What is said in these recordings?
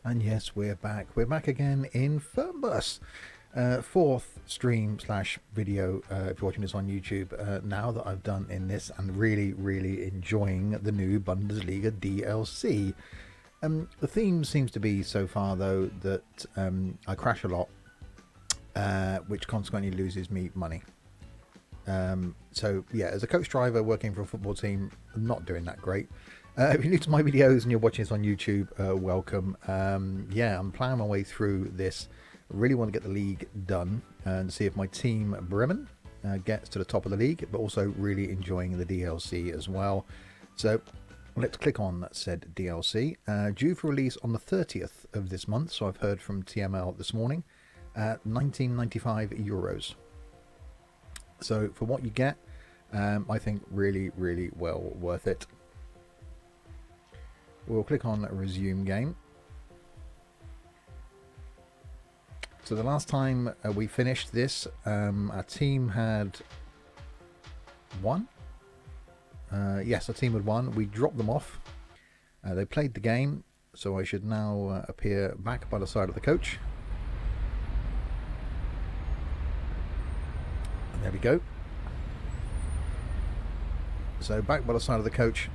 And yes, we're back. We're back again in Fernbus. Fourth stream slash video, if you're watching this on YouTube, now that I've done in this, and really enjoying the new Bundesliga DLC. The theme seems to be so far though that I crash a lot, which consequently loses me money. So yeah, as a coach driver working for a football team, I'm not doing that great. If you're new to my videos and you're watching this on YouTube, welcome. Yeah, I'm plowing my way through this. I really want to get the league done and see if my team Bremen gets to the top of the league, but also really enjoying the DLC as well. So let's click on that said DLC. Due for release on the 30th of this month, so I've heard from TML this morning, at 19.95 euros. So for what you get, I think really well worth it. We'll click on resume game. So the last time we finished this, our team had won. Yes, our team had won. We dropped them off. They played the game, so I should now appear back by the side of the coach. And there we go. So back by the side of the coach.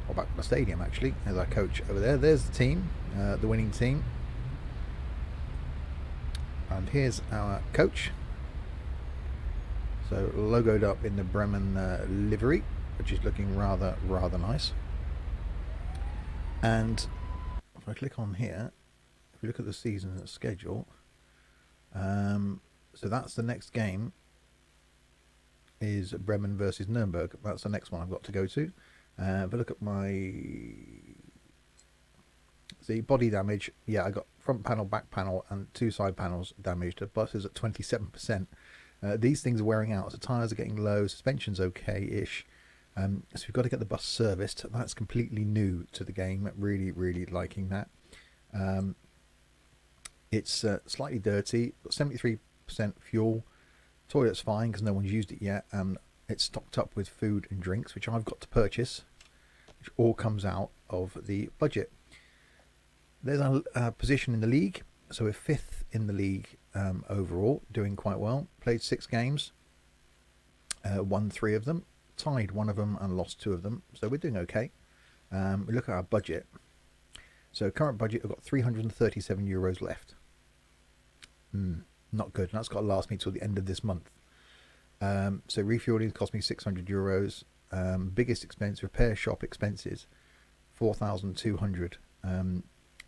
Or back to the stadium actually. There's our coach over there. There's the team, the winning team, and here's our coach. So logoed up in the Bremen livery, which is looking rather nice. And if I click on here, if you look at the season schedule, so that's the next game is Bremen versus Nuremberg. That's the next one I've got to go to. But look at my body damage. Yeah, I got front panel, back panel, and two side panels damaged. The bus is at 27%. These things are wearing out. So tires are getting low. Suspension's okay-ish. So we've got to get the bus serviced. That's completely new to the game. Really liking that. It's slightly dirty. 73% fuel. Toilet's fine because no one's used it yet. It's stocked up with food and drinks, which I've got to purchase, which all comes out of the budget. There's our position in the league. So we're 5th in the league overall, doing quite well. Played 6 games, won 3 of them, tied 1 of them and lost 2 of them. So we're doing okay. We look at our budget. So current budget, I've got 337 euros left. Not good. And that's got to last me till the end of this month. So refueling cost me 600 euros. Biggest expense, repair shop expenses, 4,200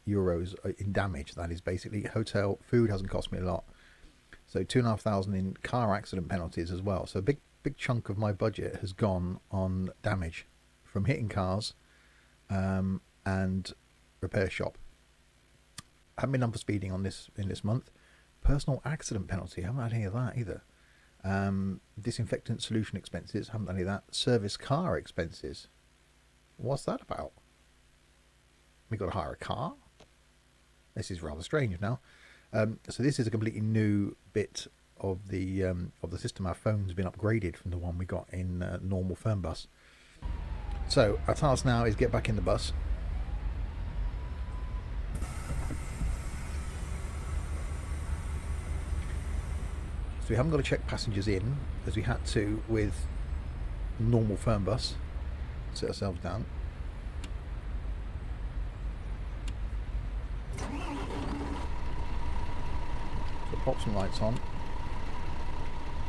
euros in damage. That is basically hotel. Food hasn't cost me a lot. So 2,500 in car accident penalties as well. So a big chunk of my budget has gone on damage from hitting cars and repair shop. I haven't been done for speeding on this in this month. Personal accident penalty, I haven't had any of that either. Disinfectant solution expenses, haven't done any of that. Service car expenses, what's that about? We got to hire a car. This is rather strange now. So this is a completely new bit of the system. Our phone's been upgraded from the one we got in normal Fernbus. So our task now is get back in the bus. So we haven't got to check passengers in as we had to with normal Fernbus. Sit ourselves down. So pop some lights on.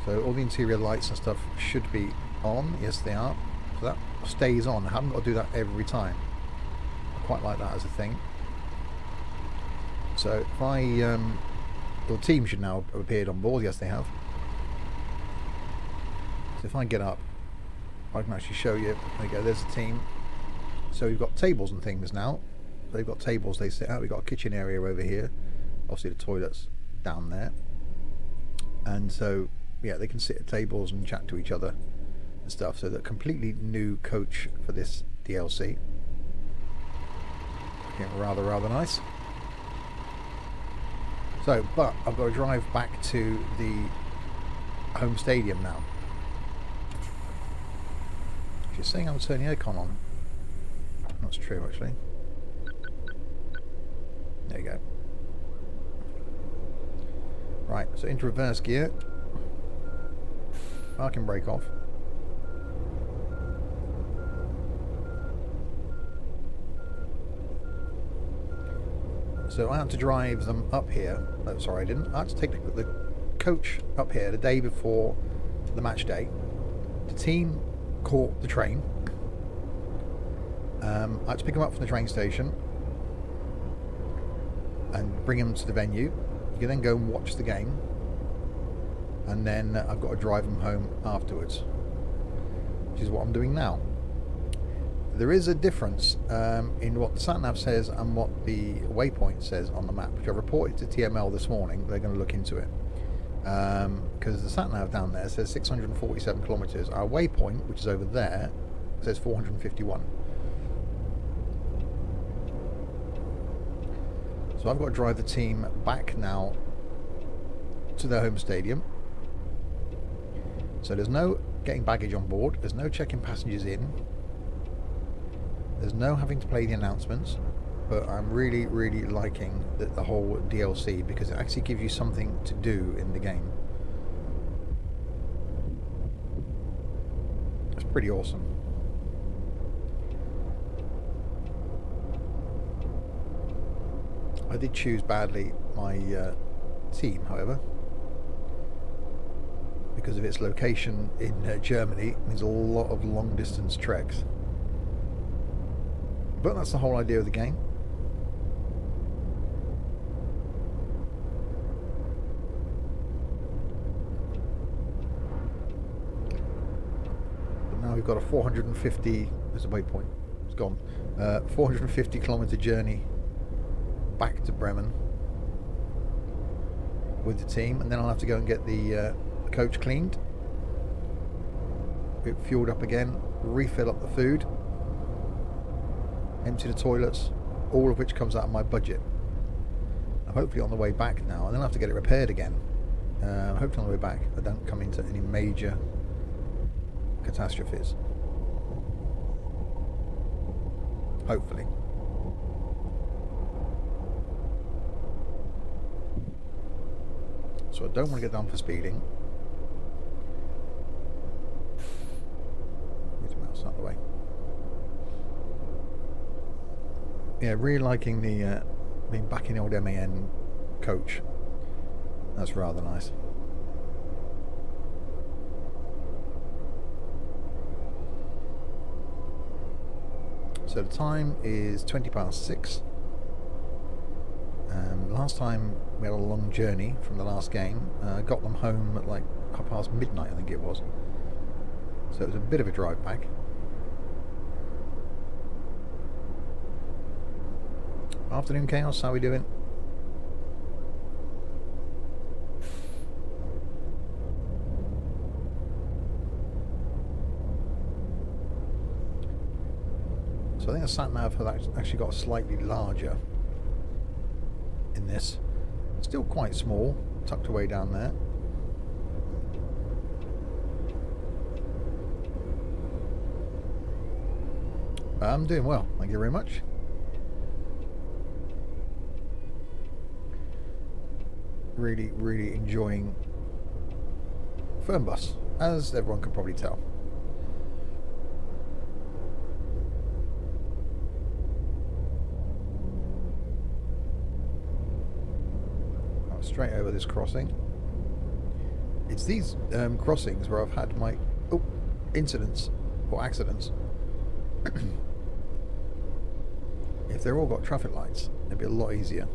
So all the interior lights and stuff should be on. Yes, they are. So that stays on. I haven't got to do that every time. I quite like that as a thing. So if I the team should now have appeared on board. Yes, they have. So if I get up, I can actually show you. There you go, there's the team. So we've got tables and things now. So they've got tables they sit out. We've got a kitchen area over here. Obviously the toilet's down there. And so, yeah, they can sit at tables and chat to each other and stuff. So they're completely new coach for this DLC. Looking rather nice. So, but I've got to drive back to the home stadium now. She's saying I'm turning the aircon on. That's true, actually. There you go. Right, so into reverse gear. Parking brake off. So I had to drive them up here. Oh, sorry, I didn't. I had to take the coach up here the day before the match day. The team caught the train. I had to pick them up from the train station and bring them to the venue. You can then go and watch the game, and then I've got to drive them home afterwards, which is what I'm doing now. There is a difference in what the sat-nav says and what the waypoint says on the map, which I reported to TML this morning. They're going to look into it. Because the sat-nav down there says 647 kilometres. Our waypoint, which is over there, says 451. So I've got to drive the team back now to their home stadium. So there's no getting baggage on board. There's no checking passengers in. There's no having to play the announcements. But I'm really, really liking the whole DLC because it actually gives you something to do in the game. It's pretty awesome. I did choose badly my team, however, because of its location in Germany. It means a lot of long distance treks. But that's the whole idea of the game. We've got a 450, there's a waypoint, it's gone, 450 kilometre journey back to Bremen with the team, and then I'll have to go and get the coach cleaned, get fueled up again, refill up the food, empty the toilets, all of which comes out of my budget. I'm hopefully on the way back now, and then I'll have to get it repaired again. Hopefully on the way back I don't come into any major catastrophes. Hopefully. So I don't want to get done for speeding. Get the mouse out of the way. Yeah, really liking the being back in the old MAN coach. That's rather nice. So the time is 6:20. Last time we had a long journey from the last game. Got them home at like midnight, I think it was. So it was a bit of a drive back. Afternoon Chaos, how are we doing? So I think the sat-nav has actually got slightly larger in this. Still quite small, tucked away down there. I'm doing well, thank you very much. Really, really enjoying Fernbus, as everyone can probably tell. Straight over this crossing. It's these crossings where I've had my incidents or accidents. If they're all got traffic lights, it'd be a lot easier.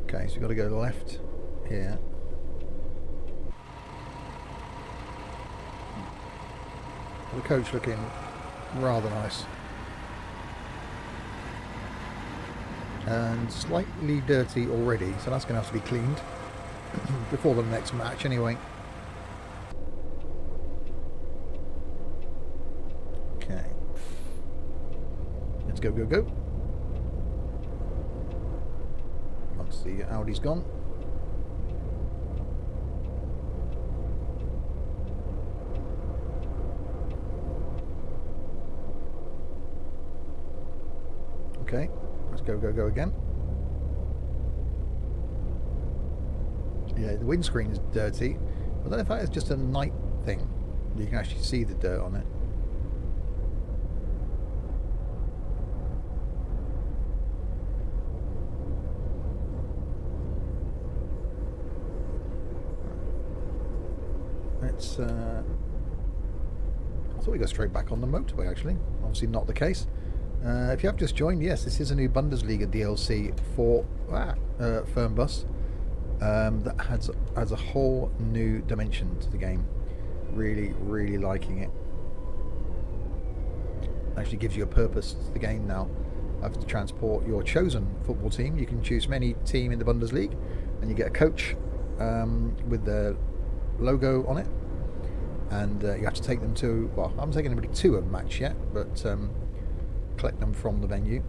Okay, so we've got to go left here. The coach looking rather nice. And slightly dirty already, so that's going to have to be cleaned before the next match anyway. Okay, let's go, go, go. Once the Audi's gone. go, go, go again. Yeah, the windscreen is dirty. I don't know if that is just a night thing. You can actually see the dirt on it. Let's I thought we'd go straight back on the motorway, actually. Obviously not the case. If you have just joined, yes, this is a new Bundesliga DLC for Fernbus that adds a whole new dimension to the game. Really, really liking it. Actually gives you a purpose to the game now. Have to transport your chosen football team. You can choose from any team in the Bundesliga, and you get a coach with the logo on it, and you have to take them to, well, I haven't taken anybody to a match yet, but collect them from the venue,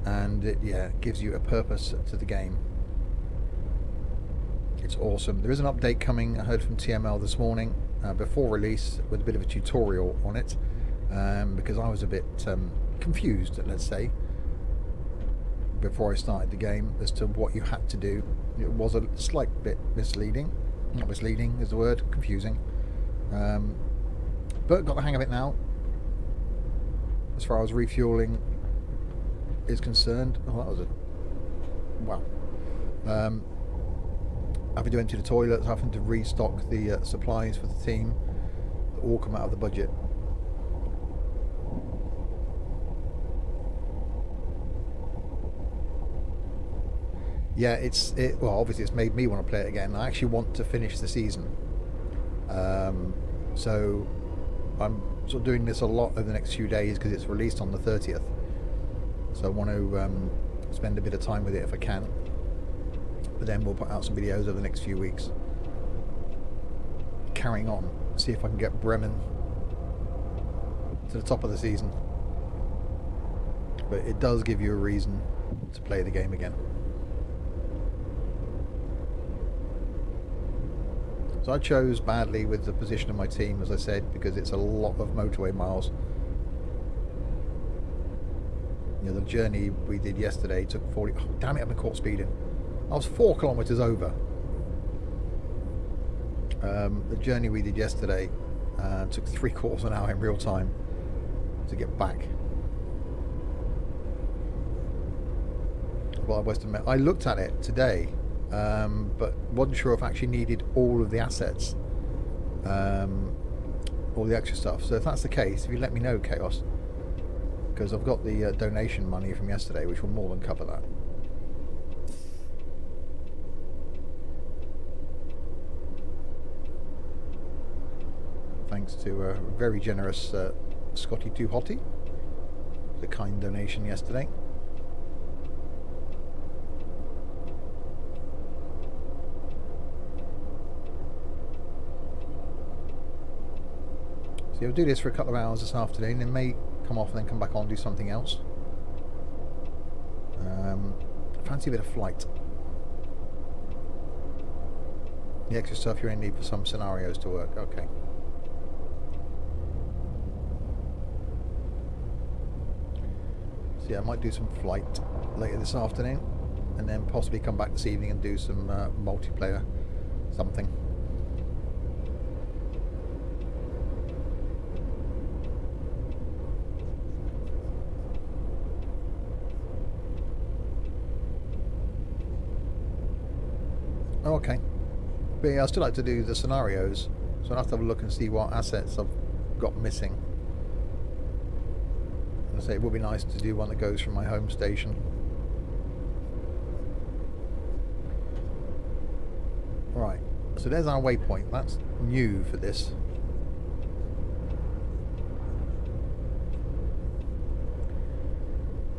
and it gives you a purpose to the game. It's awesome. There is an update coming, I heard from TML this morning, before release, with a bit of a tutorial on it, because I was a bit confused, let's say, before I started the game as to what you had to do. It was a slight bit misleading. Not misleading is the word, confusing. But got the hang of it now. As far as refueling is concerned. Oh, that was a... wow. Having to empty the toilets, having to restock the supplies for the team, all come out of the budget. Yeah, well, obviously it's made me want to play it again. I actually want to finish the season. So I'm sort of doing this a lot over the next few days because it's released on the 30th. So I want to spend a bit of time with it if I can. But then we'll put out some videos over the next few weeks. Carrying on, see if I can get Bremen to the top of the season. But it does give you a reason to play the game again. So I chose badly with the position of my team, as I said, because it's a lot of motorway miles. You know, the journey we did yesterday took 40... Oh, damn it, I've been caught speeding. I was 4 kilometres over. The journey we did yesterday took 3/4 of an hour in real time to get back. Well, I must admit, I looked at it today, but wasn't sure if I actually needed all of the assets, all the extra stuff. So if that's the case, if you let me know, Chaos, because I've got the donation money from yesterday, which will more than cover that. Thanks to a very generous Scotty Too Hottie, the kind donation yesterday. So I'll do this for a couple of hours this afternoon, and may come off and then come back on and do something else. Fancy a bit of flight. The extra stuff you're in need for some scenarios to work. Okay. So yeah, I might do some flight later this afternoon, and then possibly come back this evening and do some multiplayer something. Oh, okay. But yeah, I'd still like to do the scenarios, so I'll have to have a look and see what assets I've got missing. I say it would be nice to do one that goes from my home station. Right, so there's our waypoint. That's new for this.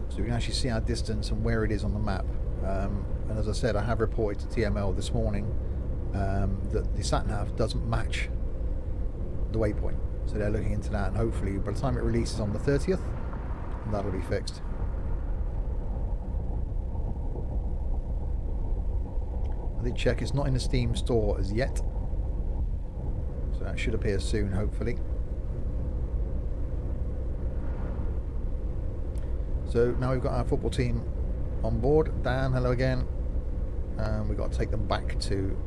So we can actually see our distance and where it is on the map. And as I said, I have reported to TML this morning that the sat-nav doesn't match the waypoint. So they're looking into that, and hopefully by the time it releases on the 30th, that'll be fixed. I did check, it's not in the Steam store as yet. So that should appear soon, hopefully. So now we've got our football team on board. Dan, hello again. We've got to take them back to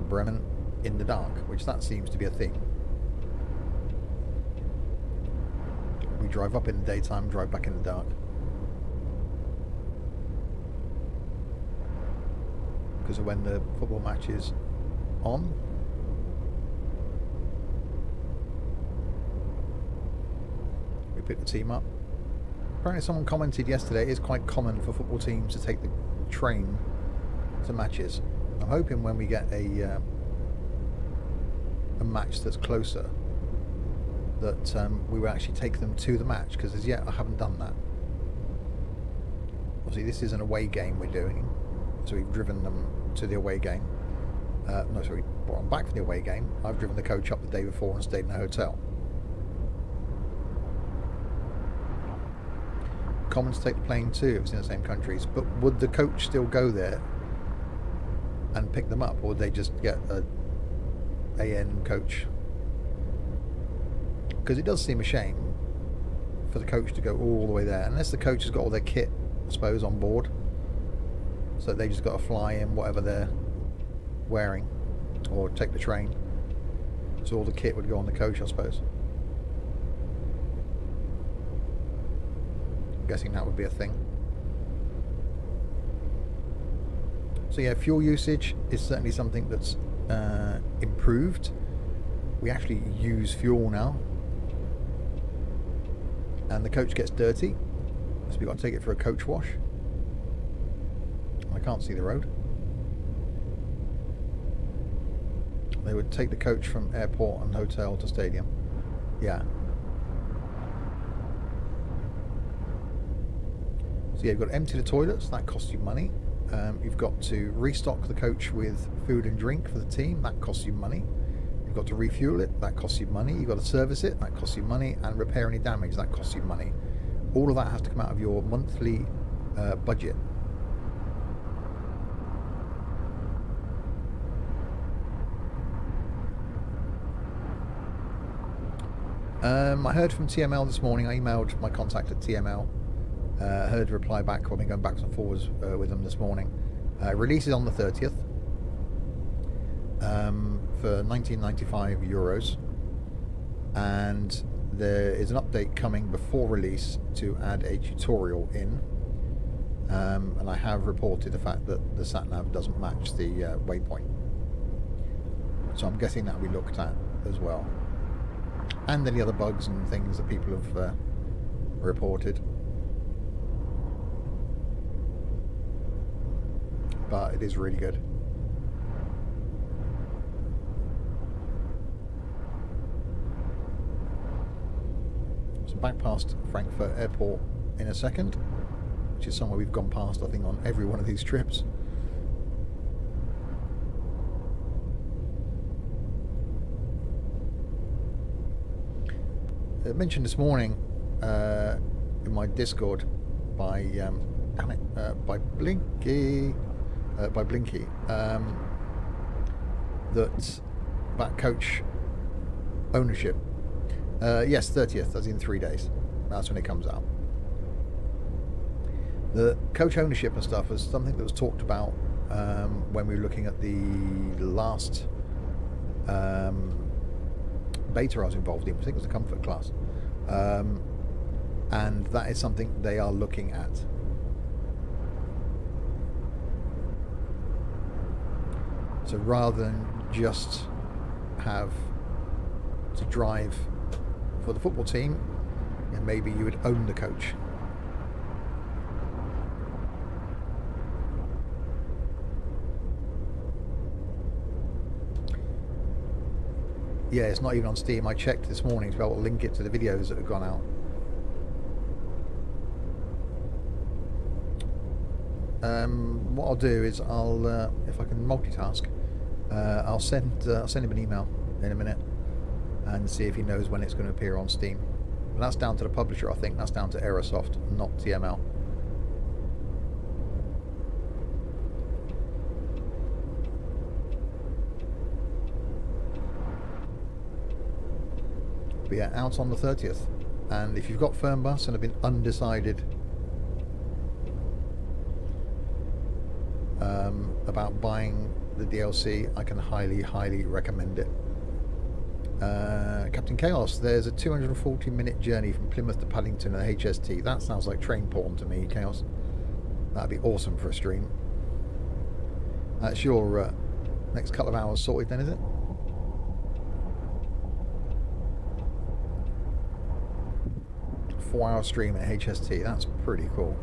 Bremen in the dark, which that seems to be a thing. We drive up in the daytime, drive back in the dark. Because of when the football match is on. We pick the team up. Apparently someone commented yesterday, it is quite common for football teams to take the train to matches. I'm hoping when we get a match that's closer that we will actually take them to the match, because as yet I haven't done that. Obviously this is an away game we're doing, so we've driven them to the away game. No, sorry, brought them back from the away game. I've driven the coach up the day before and stayed in a hotel. Common to take the plane too if it's in the same countries, but would the coach still go there and pick them up, or would they just get a AN coach? Because it does seem a shame for the coach to go all the way there, unless the coach has got all their kit, I suppose, on board, so they just got to fly in whatever they're wearing or take the train, so all the kit would go on the coach, I suppose. I'm guessing that would be a thing. So yeah, fuel usage is certainly something that's improved. We actually use fuel now, and the coach gets dirty, so we've got to take it for a coach wash. I can't see the road. They would take the coach from airport and hotel to stadium. Yeah. So yeah, you've got to empty the toilets, that costs you money. You've got to restock the coach with food and drink for the team, that costs you money. You've got to refuel it, that costs you money. You've got to service it, that costs you money. And repair any damage, that costs you money. All of that has to come out of your monthly budget. I heard from TML this morning. I emailed my contact at TML. Heard a reply back. I've been going backwards and forwards with them this morning. Release is on the 30th for 1995 euros, and there is an update coming before release to add a tutorial in, and I have reported the fact that the sat-nav doesn't match the waypoint, so I'm guessing that will be looked at as well, and any other bugs and things that people have reported. But it is really good. So back past Frankfurt Airport in a second, which is somewhere we've gone past, I think, on every one of these trips. I mentioned this morning in my Discord by by Blinky, that coach ownership. Yes, 30th, as in 3 days. That's when it comes out. The coach ownership and stuff was something that was talked about when we were looking at the last beta I was involved in. I think it was a comfort class. And that is something they are looking at. So rather than just have to drive for the football team, and maybe you would own the coach. Yeah, it's not even on Steam. I checked this morning to be able to link it to the videos that have gone out. What I'll do is I'll, if I can multitask, I'll send him an email in a minute and see if he knows when it's going to appear on Steam. But that's down to the publisher, I think. That's down to Aerosoft, not TML. But yeah, out on the 30th. And if you've got Fernbus and have been undecided about buying the DLC, I can highly recommend it. Captain Chaos, there's a 240-minute journey from Plymouth to Paddington and HST. That sounds like train porn to me, Chaos. That'd be awesome for a stream. That's your next couple of hours sorted then, is it? A 4-hour stream at HST. That's pretty cool.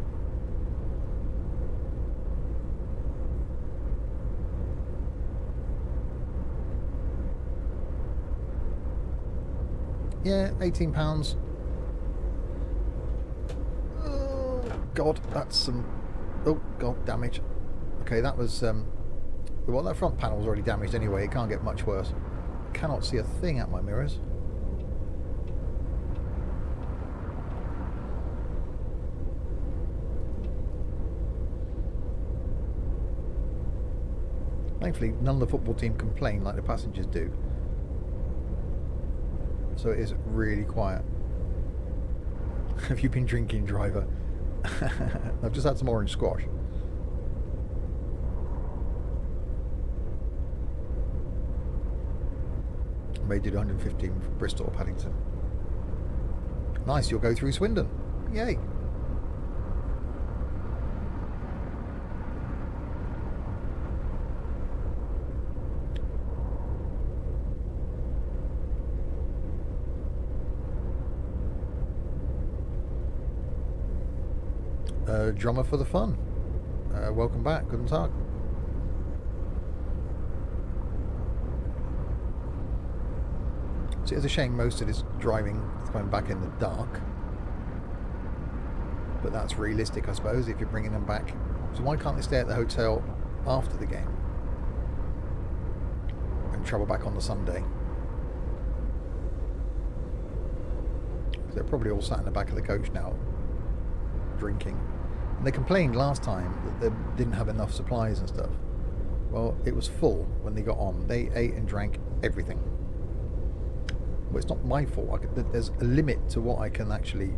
Yeah, £18. Oh god, that's some... Oh god, damage. Okay, that was... well, that front panel was already damaged anyway. It can't get much worse. Cannot see a thing out my mirrors. Thankfully, none of the football team complain like the passengers do. So it is really quiet. Have you been drinking, driver? I've just had some orange squash. I made it 115 from Bristol or Paddington. Nice, you'll go through Swindon. Yay. Drummer for the fun. Welcome back. Guten Tag. So it's a shame most of this driving is coming back in the dark. But that's realistic, I suppose, if you're bringing them back. So why can't they stay at the hotel after the game and travel back on the Sunday? They're probably all sat in the back of the coach now, drinking. And they complained last time that they didn't have enough supplies and stuff. Well, it was full when they got on. They ate and drank everything. Well, it's not my fault. There's a limit to what I can actually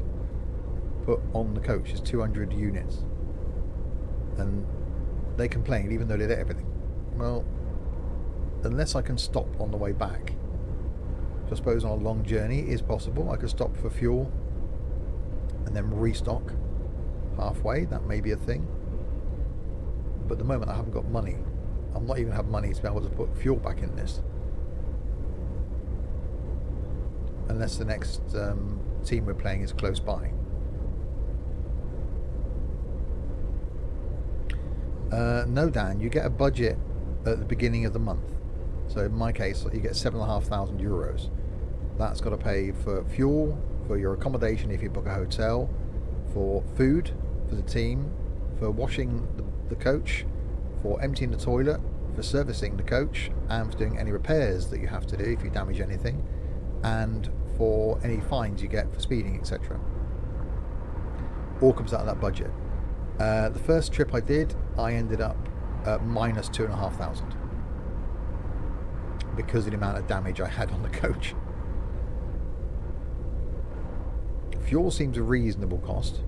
put on the coach. It's 200 units. And they complained even though they ate everything. Well, unless I can stop on the way back. So I suppose on a long journey it is possible. I could stop for fuel and then restock halfway. That may be a thing. But at the moment I haven't got money. I'm not even have money to be able to put fuel back in this. Unless the next team we're playing is close by. No, Dan, you get a budget at the beginning of the month. So in my case, you get €7,500. That's got to pay for fuel, for your accommodation if you book a hotel, for food for the team, for washing the coach, for emptying the toilet, for servicing the coach, and for doing any repairs that you have to do if you damage anything, and for any fines you get for speeding, etc. All comes out of that budget. The first trip I did, I ended up at minus 2,500 because of the amount of damage I had on the coach. Fuel seems a reasonable cost.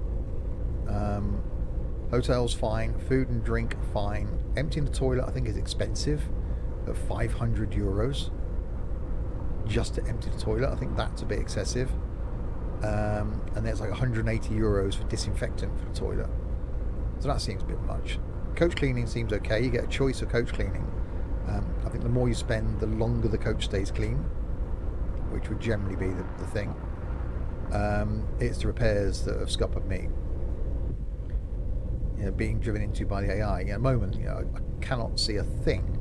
Hotels fine, food and drink fine. Emptying the toilet I think is expensive at €500 just to empty the toilet. I think that's a bit excessive. And there's like €180 for disinfectant for the toilet. So that seems a bit much. Coach cleaning seems okay. You get a choice of coach cleaning. I think the more you spend, the longer the coach stays clean, which would generally be the thing. It's the repairs that have scuppered me. You know, being driven into by the AI. At the moment, I cannot see a thing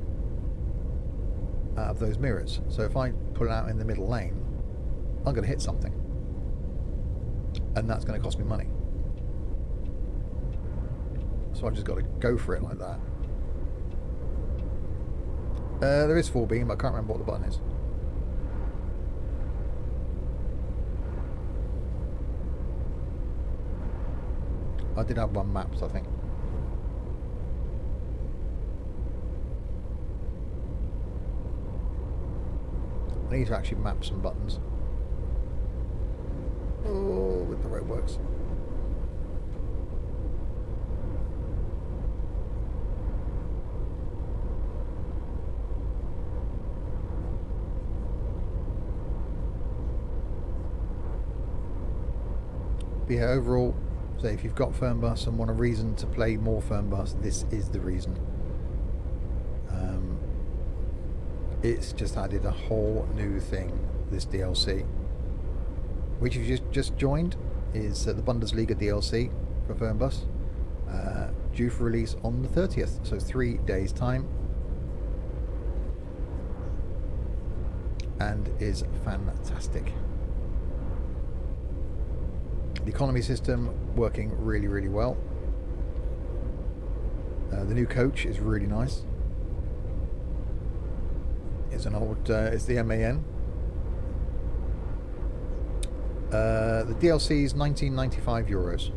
out of those mirrors. So if I pull it out in the middle lane, I'm going to hit something, and that's going to cost me money. So I've just got to go for it like that. There is 4B, but I can't remember what the button is. I did have one maps, I think. I need to actually map some buttons. Oh, with the roadworks. But yeah, overall, so if you've got Fernbus and want a reason to play more Fernbus, this is the reason. It's just added a whole new thing, this DLC, which you've just joined, is the Bundesliga Dlc for Fernbus, due for release on the 30th, so 3 days time, and is fantastic. The economy system working really, really well. The new coach is really nice. It's an old, it's the MAN. The DLC is €19.95.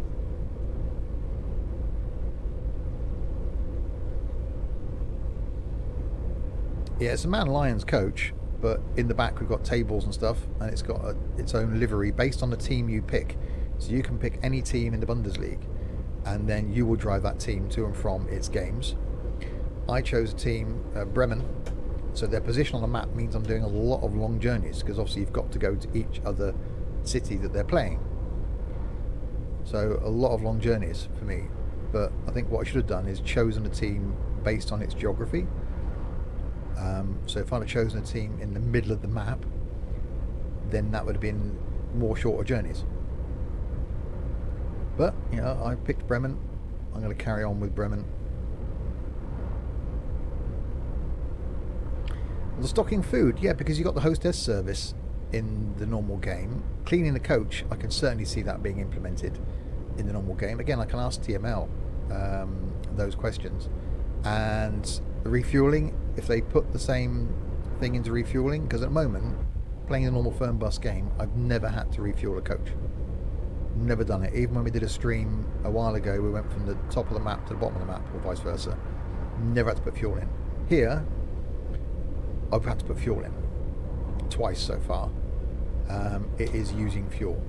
Yeah, it's a Man Lions coach, but in the back we've got tables and stuff, and it's got its own livery based on the team you pick. So you can pick any team in the Bundesliga, and then you will drive that team to and from its games. I chose a team, Bremen, so their position on the map means I'm doing a lot of long journeys, because obviously you've got to go to each other city that they're playing. So a lot of long journeys for me. But I think what I should have done is chosen a team based on its geography. So if I'd have chosen a team in the middle of the map, then that would have been more shorter journeys. But, you know, I picked Bremen. I'm going to carry on with Bremen. The stocking food, yeah, because you got the hostess service in the normal game. Cleaning the coach, I can certainly see that being implemented in the normal game. Again, I can ask TML those questions. And the refueling, if they put the same thing into refueling, because at the moment, playing a normal Fernbus game, I've never had to refuel a coach. Never done it. Even when we did a stream a while ago, we went from the top of the map to the bottom of the map, or vice versa. Never had to put fuel in. Here, I've had to put fuel in twice so far. It is using fuel,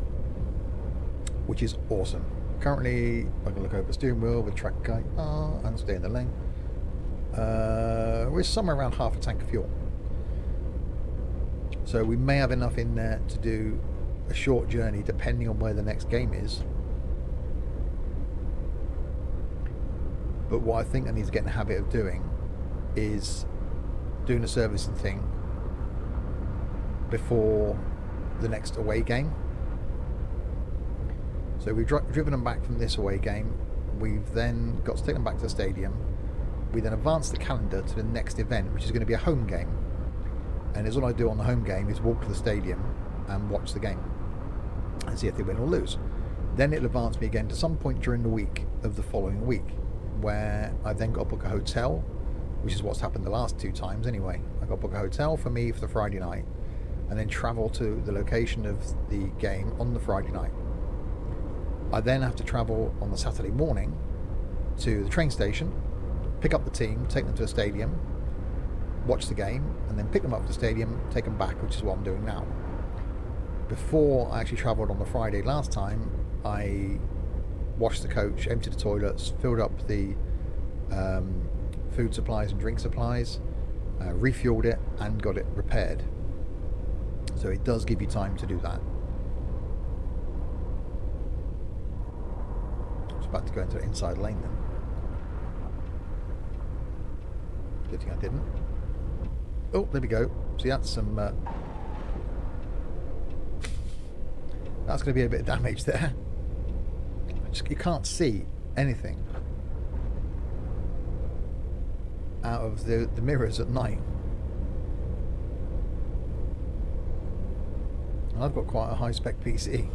which is awesome. Currently, I can look over the steering wheel with track guide and stay in the lane. We're somewhere around half a tank of fuel, so we may have enough in there to do a short journey depending on where the next game is. But what I think I need to get in the habit of doing is doing a servicing thing before the next away game. So we've driven them back from this away game. We've then got to take them back to the stadium. We then advance the calendar to the next event, which is going to be a home game. And all I do on the home game is walk to the stadium and watch the game and see if they win or lose. Then it'll advance me again to some point during the week of the following week, where I then got to book a hotel, which is what's happened the last 2 times anyway. I got to book a hotel for me for the Friday night, and then travel to the location of the game on the Friday night. I then have to travel on the Saturday morning to the train station, pick up the team, take them to the stadium, watch the game, and then pick them up to the stadium, take them back, which is what I'm doing now. Before I actually travelled on the Friday last time, I washed the coach, emptied the toilets, filled up the food supplies and drink supplies, refueled it, and got it repaired. So it does give you time to do that. I was about to go into the inside lane then. Good thing I didn't. Oh, there we go. See, that's some... that's going to be a bit of damage there. You can't see anything out of the mirrors at night. And I've got quite a high-spec PC.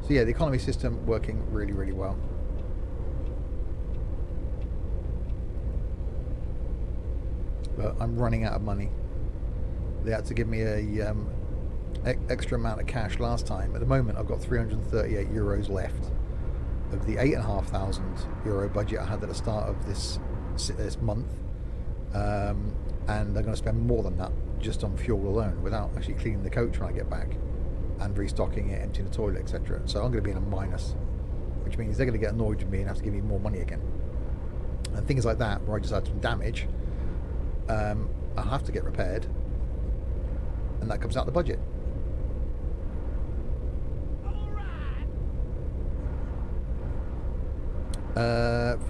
So yeah, the economy system working really, really well. But I'm running out of money. They had to give me a extra amount of cash last time. At the moment, I've got €338 left of the €8,500 budget I had at the start of this month, and I'm going to spend more than that just on fuel alone, without actually cleaning the coach when I get back and restocking it, emptying the toilet, etc. So I'm going to be in a minus, which means they're going to get annoyed with me and have to give me more money again. and things like that, where I just had some damage, I'll have to get repaired, and that comes out of the budget.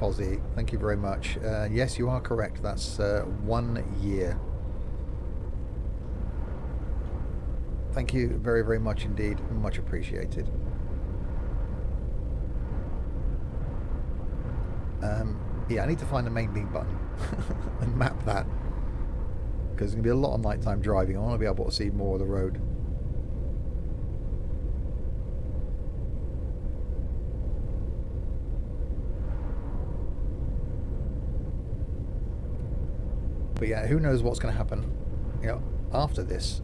Fozzie, thank you very much. Yes, you are correct. That's 1 year. Thank you very, very much indeed. Much appreciated. Yeah, I need to find the main beam button and map that, because there's going to be a lot of nighttime driving. I want to be able to see more of the road. But yeah, who knows what's going to happen, you know, after this.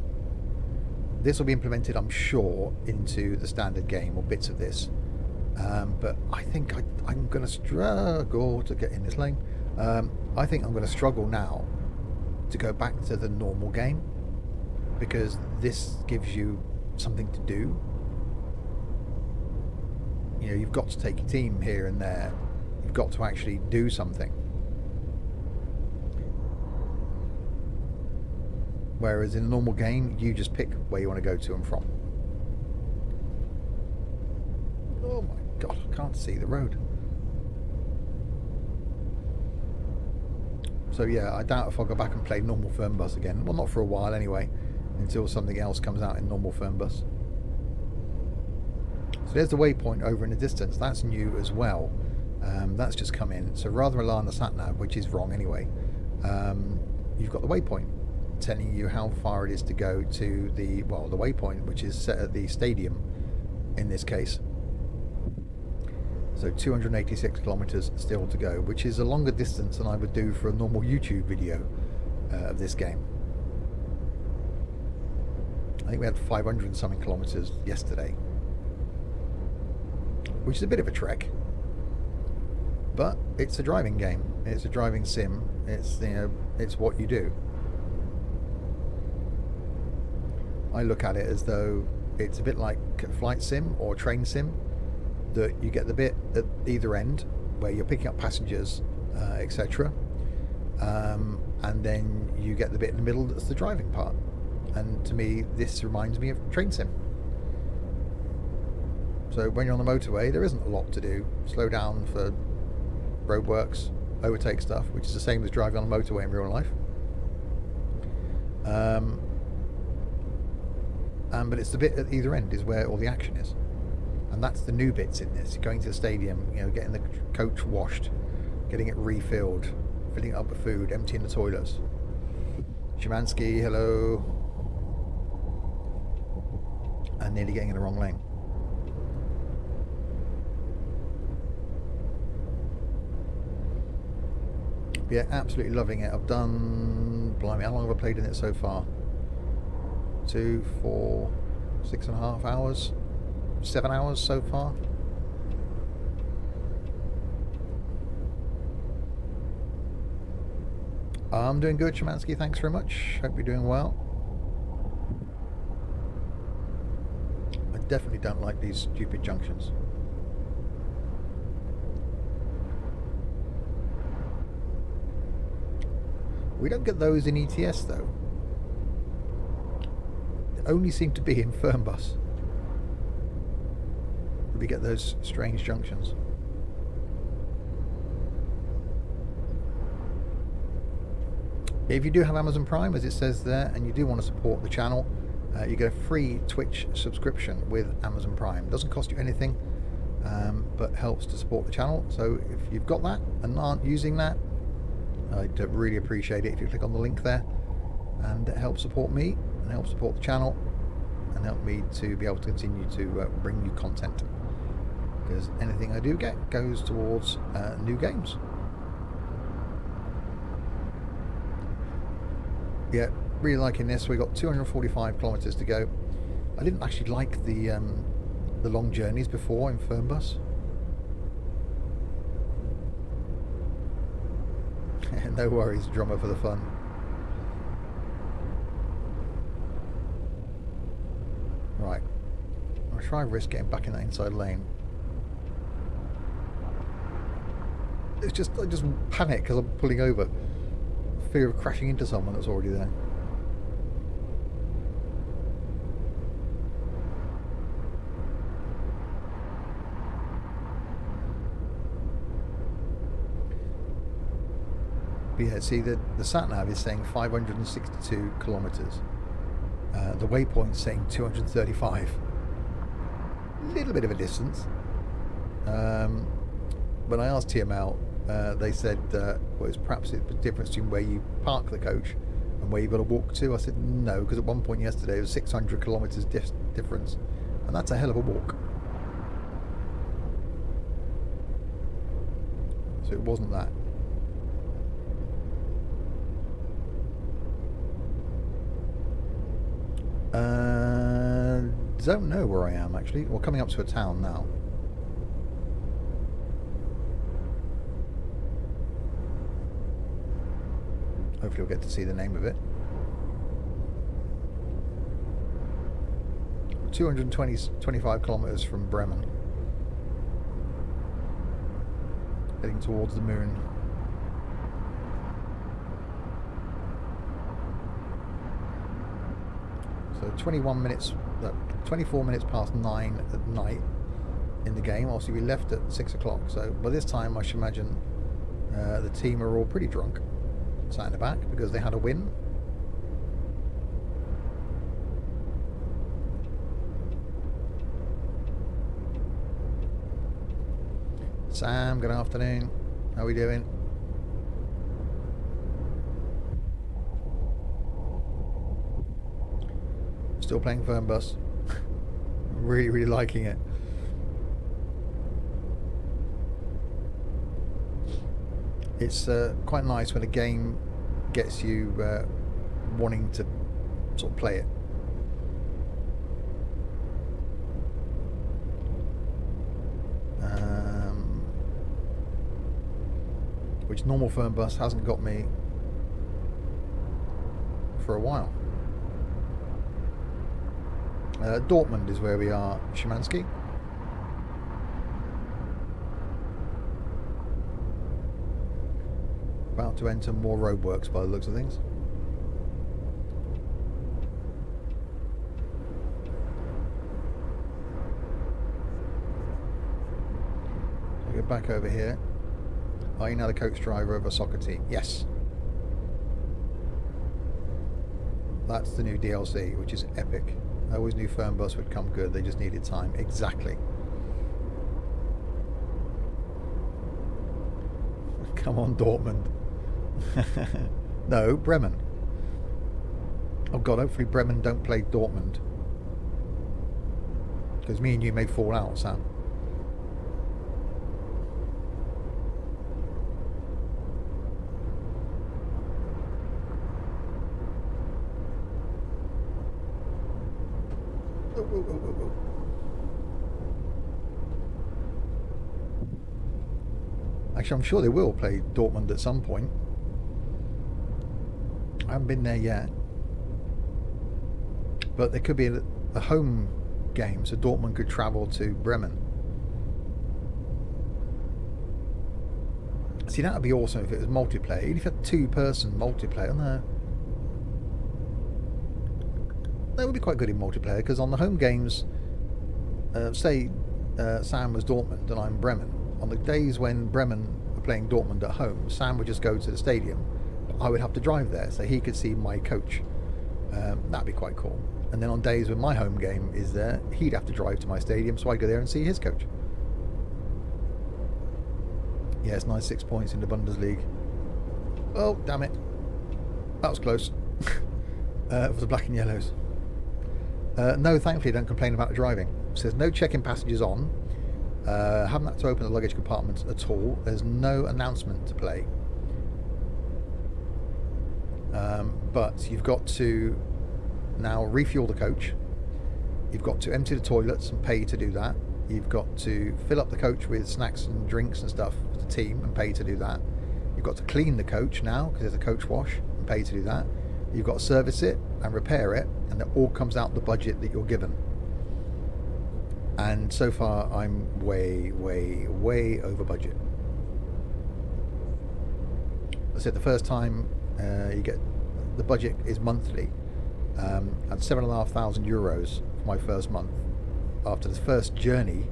This will be implemented, I'm sure, into the standard game, or bits of this. But I think I'm going to struggle to get in this lane. I think I'm going to struggle now to go back to the normal game, because this gives you something to do. You know, you've got to take your team here and there. You've got to actually do something. Whereas in a normal game, you just pick where you want to go to and from. Oh my god, I can't see the road. So yeah, I doubt if I'll go back and play normal Fernbus again. Well, not for a while anyway, until something else comes out in normal Fernbus. So there's the waypoint over in the distance. That's new as well. That's just come in. So rather than rely on the sat-nav, which is wrong anyway, you've got the waypoint telling you how far it is to go to the waypoint, which is set at the stadium in this case. So 286 kilometers still to go, which is a longer distance than I would do for a normal YouTube video of this game. I think we had 500 and something kilometers yesterday, which is a bit of a trek, but it's a driving game. It's a driving sim. It's, you know, it's what you do. I look at it as though it's a bit like a flight sim or train sim, that you get the bit at either end where you're picking up passengers, etc. And then you get the bit in the middle that's the driving part. And to me, this reminds me of train sim. So when you're on the motorway, there isn't a lot to do. Slow down for roadworks, overtake stuff, which is the same as driving on a motorway in real life. But it's the bit at either end is where all the action is, and that's the new bits in this. You're going to the stadium, you know, getting the coach washed, getting it refilled, filling it up with food, emptying the toilets. Szymanski, hello. And nearly getting in the wrong lane. But yeah, absolutely loving it. I've done, blimey, how long have I played in it so far? 2, 4, 6.5 hours, 7 hours so far. I'm doing good, Szymanski, thanks very much. Hope you're doing well. I definitely don't like these stupid junctions. We don't get those in ETS though. Only seem to be in Fernbus. We get those strange junctions. If you do have Amazon Prime, as it says there, and you do want to support the channel, you get a free Twitch subscription with Amazon Prime. It doesn't cost you anything, but helps to support the channel. So if you've got that and aren't using that, I'd really appreciate it if you click on the link there, and it helps support me and help support the channel and help me to be able to continue to bring you content, because anything I do get goes towards new games. Yeah, really liking this. We got 245 kilometers to go. I didn't actually like the long journeys before in Fernbus. No worries, drummer for the fun. Right, I'll try and risk getting back in that inside lane. It's just I just panic because I'm pulling over. Fear of crashing into someone that's already there. But yeah, see, the sat nav is saying 562 kilometres. The waypoint's saying 235. Little bit of a distance. When I asked TML, they said, well, it's perhaps the difference between where you park the coach and where you've got to walk to. I said no, because at one point yesterday it was 600 kilometres difference, and that's a hell of a walk. So it wasn't that. Don't know where I am actually. Well, coming up to a town now. Hopefully we'll get to see the name of it. 225 kilometres from Bremen. Heading towards the moon. So 24 minutes past 9 at night in the game. Obviously we left at 6 o'clock, so by this time I should imagine the team are all pretty drunk, sat in the back because they had a win. Sam, good afternoon. How are we doing? Still playing Fernbus. Really, really liking it. It's quite nice when a game gets you wanting to sort of play it. Which normal Fernbus hasn't got me for a while. Dortmund is where we are, Szymanski. About to enter more roadworks by the looks of things. So get back over here. Are you now the coach driver of a soccer team? Yes. That's the new DLC, which is epic. I always knew Fernbus would come good, they just needed time. Exactly. Come on, Dortmund. No, Bremen. Oh god, hopefully Bremen don't play Dortmund. Because me and you may fall out, Sam. Actually, I'm sure they will play Dortmund at some point. I haven't been there yet. But there could be a home game, so Dortmund could travel to Bremen. See, that would be awesome if it was multiplayer. Even if you had two-person multiplayer, no. That would be quite good in multiplayer, because on the home games, say Sam was Dortmund and I'm Bremen, on the days when Bremen were playing Dortmund at home, Sam would just go to the stadium. I would have to drive there so he could see my coach. That'd be quite cool. And then on days when my home game is there, he'd have to drive to my stadium, so I'd go there and see his coach. Yeah, it's nice 6 points in the Bundesliga. Oh, damn it. That was close. For the black and yellows. No, thankfully, don't complain about the driving. It says no check-in passengers on. Haven't had to open the luggage compartments at all. There's no announcement to play. But you've got to now refuel the coach. You've got to empty the toilets and pay to do that. You've got to fill up the coach with snacks and drinks and stuff for the team and pay to do that. You've got to clean the coach now because there's a coach wash and pay to do that. You've got to service it and repair it, and it all comes out the budget that you're given. And so far I'm way over budget. I said the first time you get, the budget is monthly. I had €7,500 for my first month. After the first journey,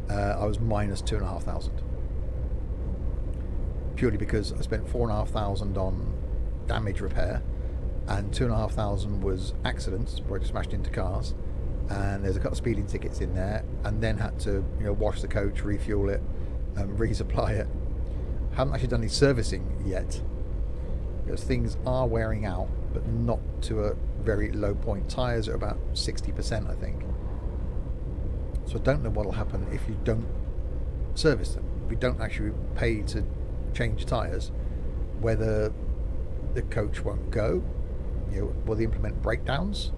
I was minus 2,500. Purely because I spent 4,500 on damage repair, and 2,500 was accidents where I just smashed into cars, and there's a couple of speeding tickets in there, and then had to wash the coach, refuel it, resupply it. Haven't actually done any servicing yet because things are wearing out, but not to a very low point. Tyres are about 60%, I think. So I don't know what will happen if you don't service them. If you don't actually pay to change tyres, whether the coach won't go, will they implement breakdowns?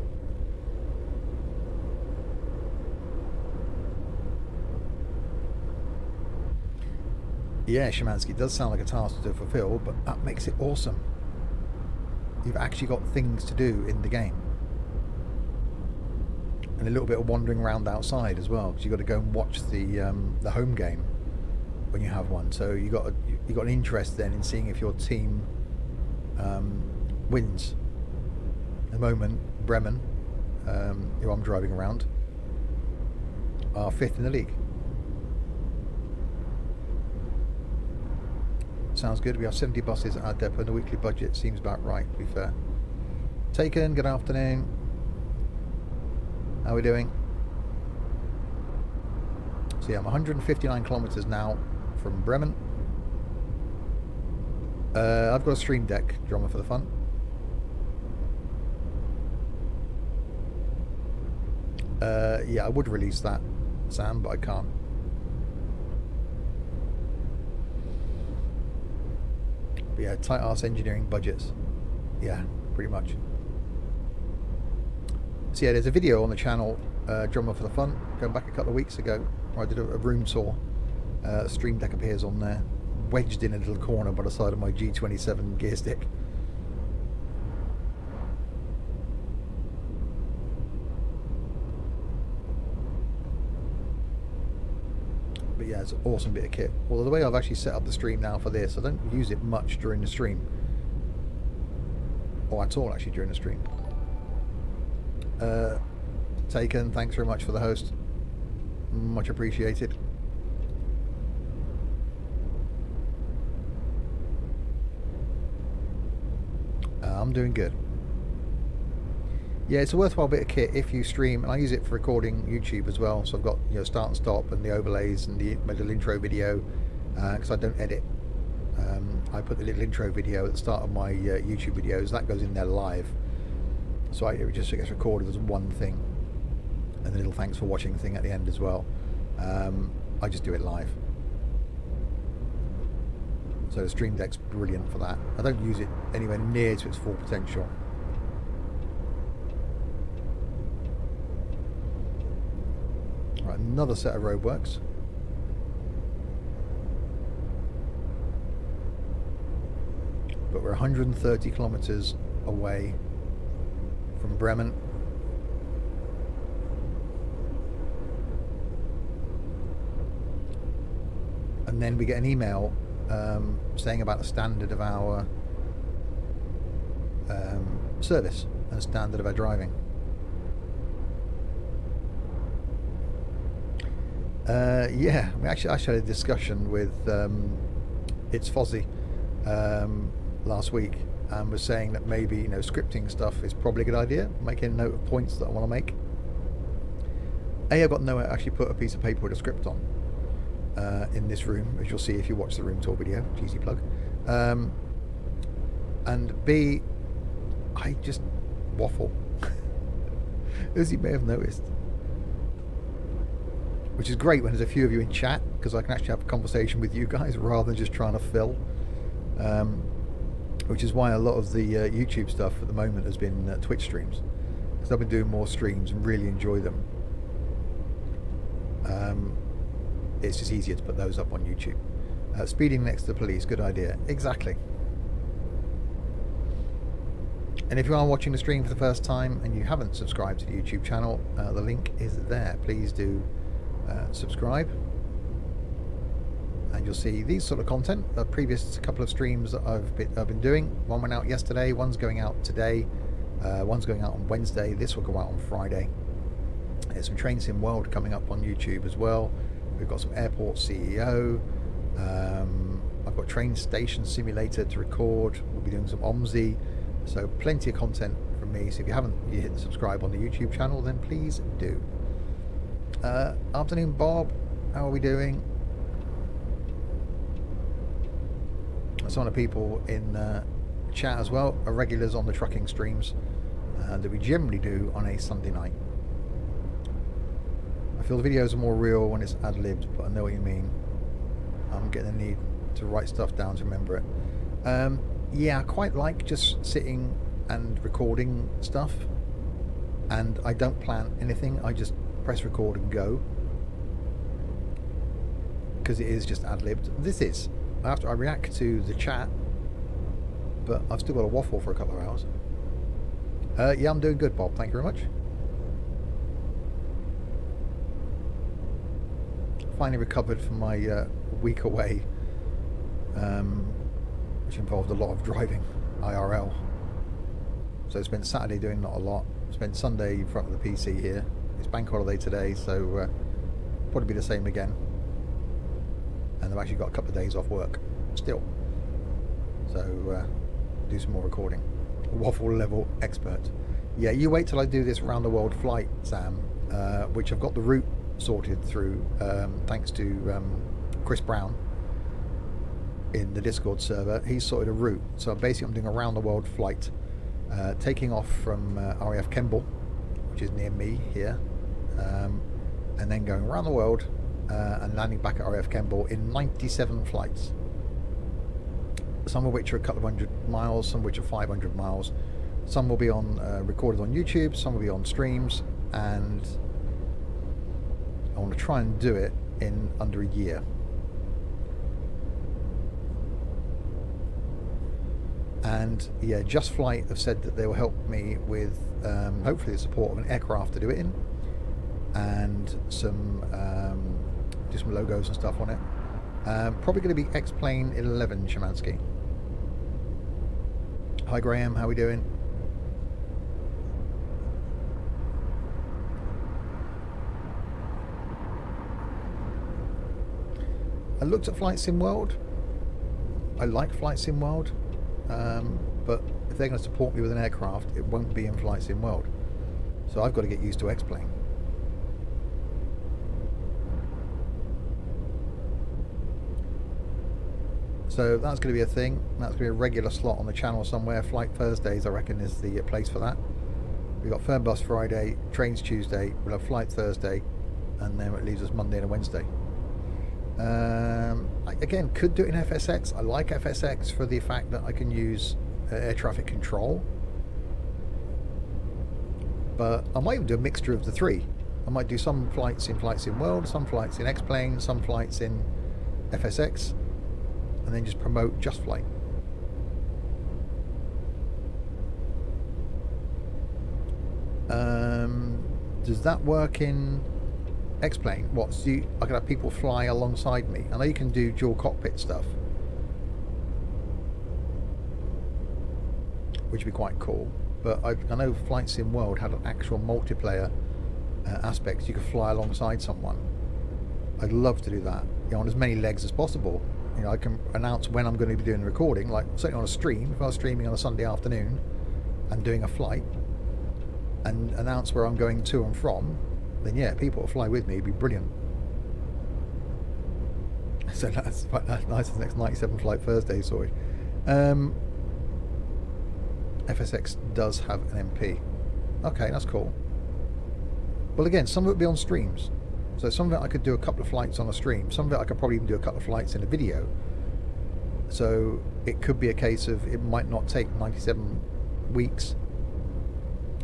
Yeah, Shemansky, does sound like a task to fulfill, but that makes it awesome. You've actually got things to do in the game. And a little bit of wandering around outside as well, because you've got to go and watch the home game when you have one. So you got an interest then in seeing if your team wins. At the moment, Bremen, who I'm driving around, are 5th in the league. Sounds good. We have 70 buses at our depot, and the weekly budget seems about right, to be fair. Taken, good afternoon. How are we doing? So yeah, I'm 159 kilometers now from Bremen. I've got a stream deck drummer for the fun. Yeah, I would release that, Sam, but I can't. But yeah, tight arse engineering budgets. Yeah, pretty much. So yeah, there's a video on the channel, Drummer for the Fun, going back a couple of weeks ago, where I did a room tour. Stream deck appears on there, wedged in a little corner by the side of my G27 gear stick. But yeah, it's an awesome bit of kit. Well, the way I've actually set up the stream now for this, I don't use it much during the stream, or at all actually during the stream. Taken, thanks very much for the host, much appreciated. I'm doing good. Yeah, it's a worthwhile bit of kit if you stream, and I use it for recording YouTube as well. So I've got start and stop and the overlays and my little intro video, because I don't edit. I put the little intro video at the start of my YouTube videos. That goes in there live, so it just gets recorded as one thing, and the little thanks for watching thing at the end as well. I just do it live. So the Stream Deck's brilliant for that. I don't use it anywhere near to its full potential. Right, another set of roadworks. But we're 130 kilometers away from Bremen. And then we get an email saying about the standard of our service and the standard of our driving. Yeah, I actually had a discussion with It's Fozzie last week, and was saying that maybe scripting stuff is probably a good idea, making a note of points that I want to make. I've got nowhere to actually put a piece of paper with a script on in this room, as you'll see if you watch the room tour video, cheesy plug. And B, I just waffle, as you may have noticed. Which is great when there's a few of you in chat, because I can actually have a conversation with you guys rather than just trying to fill. Which is why a lot of the YouTube stuff at the moment has been Twitch streams, because I've been doing more streams and really enjoy them. It's just easier to put those up on YouTube. Speeding next to the police, good idea. Exactly. And if you are watching the stream for the first time and you haven't subscribed to the YouTube channel, the link is there. Please do subscribe. and you'll see these sort of content. The previous couple of streams that I've been doing. One went out yesterday, one's going out today, one's going out on Wednesday, this will go out on Friday. There's some Train Sim World coming up on YouTube as well. We've got some Airport CEO. I've got Train Station Simulator to record. We'll be doing some OMSI. So plenty of content from me. So if you haven't hit the subscribe on the YouTube channel, then please do. Afternoon, Bob. How are we doing? Some of the people in chat as well are regulars on the trucking streams that we generally do on a Sunday night. I feel the videos are more real when it's ad-libbed, but I know what you mean. I'm getting the need to write stuff down to remember it. Yeah, I quite like just sitting and recording stuff, and I don't plan anything. I just press record and go, because it is just ad-libbed. This is after I react to the chat, but I've still got a waffle for a couple of hours. Yeah, I'm doing good, Bob. Thank you very much. Finally recovered from my week away, which involved a lot of driving IRL. So I spent Saturday doing not a lot. Spent Sunday in front of the PC here. It's bank holiday today, so probably be the same again. And I've actually got a couple of days off work still, so do some more recording. Waffle level expert. Yeah, you wait till I do this round the world flight, Sam, which I've got the route sorted through thanks to Chris Brown in the Discord server. He's sorted a route, so basically I'm doing a round the world flight, taking off from RAF Kemble, which is near me here, and then going around the world and landing back at RAF Kemble in 97 flights, some of which are a couple of 100 miles, some of which are 500 miles. Some will be on recorded on YouTube, some will be on streams, and I want to try and do it in under a year. And yeah, Just Flight have said that they will help me with hopefully the support of an aircraft to do it in, and some do some logos and stuff on it. Probably going to be X-Plane 11 Shemansky. Hi Graham, how are we doing? I looked at Flight Sim World. I like Flight Sim World, but if they're going to support me with an aircraft, it won't be in Flight Sim World. So I've got to get used to X-Plane. So that's going to be a thing. That's going to be a regular slot on the channel somewhere. Flight Thursdays, I reckon, is the place for that. We've got Fernbus Friday, Trains Tuesday, we'll have Flight Thursday, and then it leaves us Monday and a Wednesday. I, again, could do it in FSX. I like FSX for the fact that I can use air traffic control, but I might even do a mixture of the three. I might do some flights in Flight Sim World, some flights in X-Plane, some flights in FSX, and then just promote Just Flight. Does that work in X-Plane? What, so I can have people fly alongside me? I know you can do dual cockpit stuff, which would be quite cool, but I know Flight Sim World had an actual multiplayer aspect. You could fly alongside someone. I'd love to do that, you know, on as many legs as possible. You know, I can announce when I'm going to be doing the recording, like certainly on a stream. If I was streaming on a Sunday afternoon and doing a flight, and announce where I'm going to and from, then yeah, people will fly with me. It'd be brilliant. So that's nice. The next 97 Flight Thursday sorted. FSX does have an MP. Okay, that's cool. Well, again, some of it will be on streams. So some of it I could do a couple of flights on a stream. Some of it I could probably even do a couple of flights in a video. So it could be a case of it might not take 97 weeks.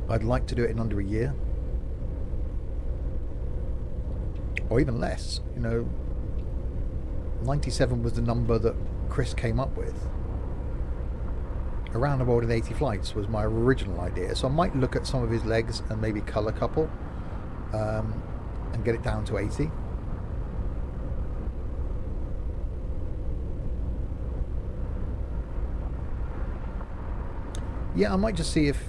I'd like to do it in under a year. Or even less. You know, 97 was the number that Chris came up with. Around the world in 80 flights was my original idea. So I might look at some of his legs and maybe colour couple. And get it down to 80. Yeah, I might just see if,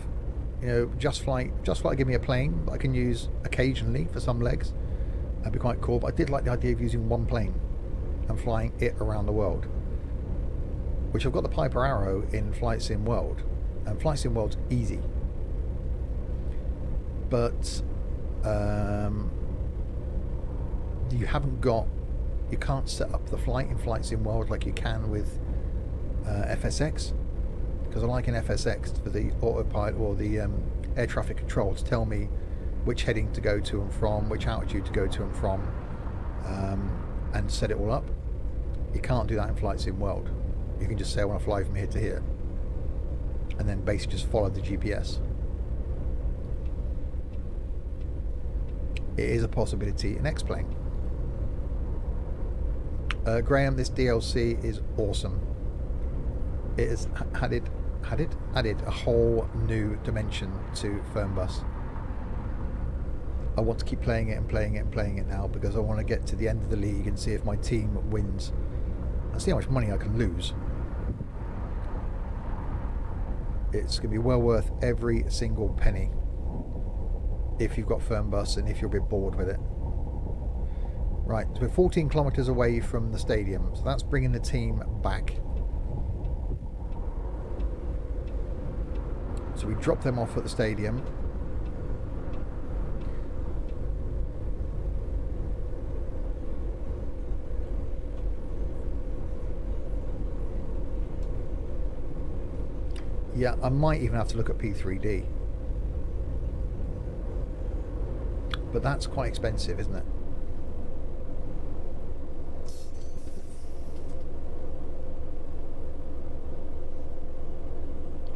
you know, Just Flight give me a plane that I can use occasionally for some legs. That'd be quite cool. But I did like the idea of using one plane and flying it around the world, which I've got the Piper Arrow in Flight Sim World, and Flight Sim World's easy, but you can't set up the flight in Flight Sim World like you can with FSX, because I like in FSX for the autopilot or the air traffic control to tell me which heading to go to and from, which altitude to go to and from, and set it all up. You can't do that in Flight Sim World. You can just say I want to fly from here to here, and then basically just follow the GPS. It is a possibility in X-Plane. Graham, this DLC is awesome. It has added a whole new dimension to Fernbus. I want to keep playing it and playing it and playing it now, because I want to get to the end of the league and see if my team wins and see how much money I can lose. It's going to be well worth every single penny if you've got Fernbus and if you're a bit bored with it. Right, so we're 14 kilometres away from the stadium, so that's bringing the team back. So we drop them off at the stadium. Yeah, I might even have to look at P3D. But that's quite expensive, isn't it?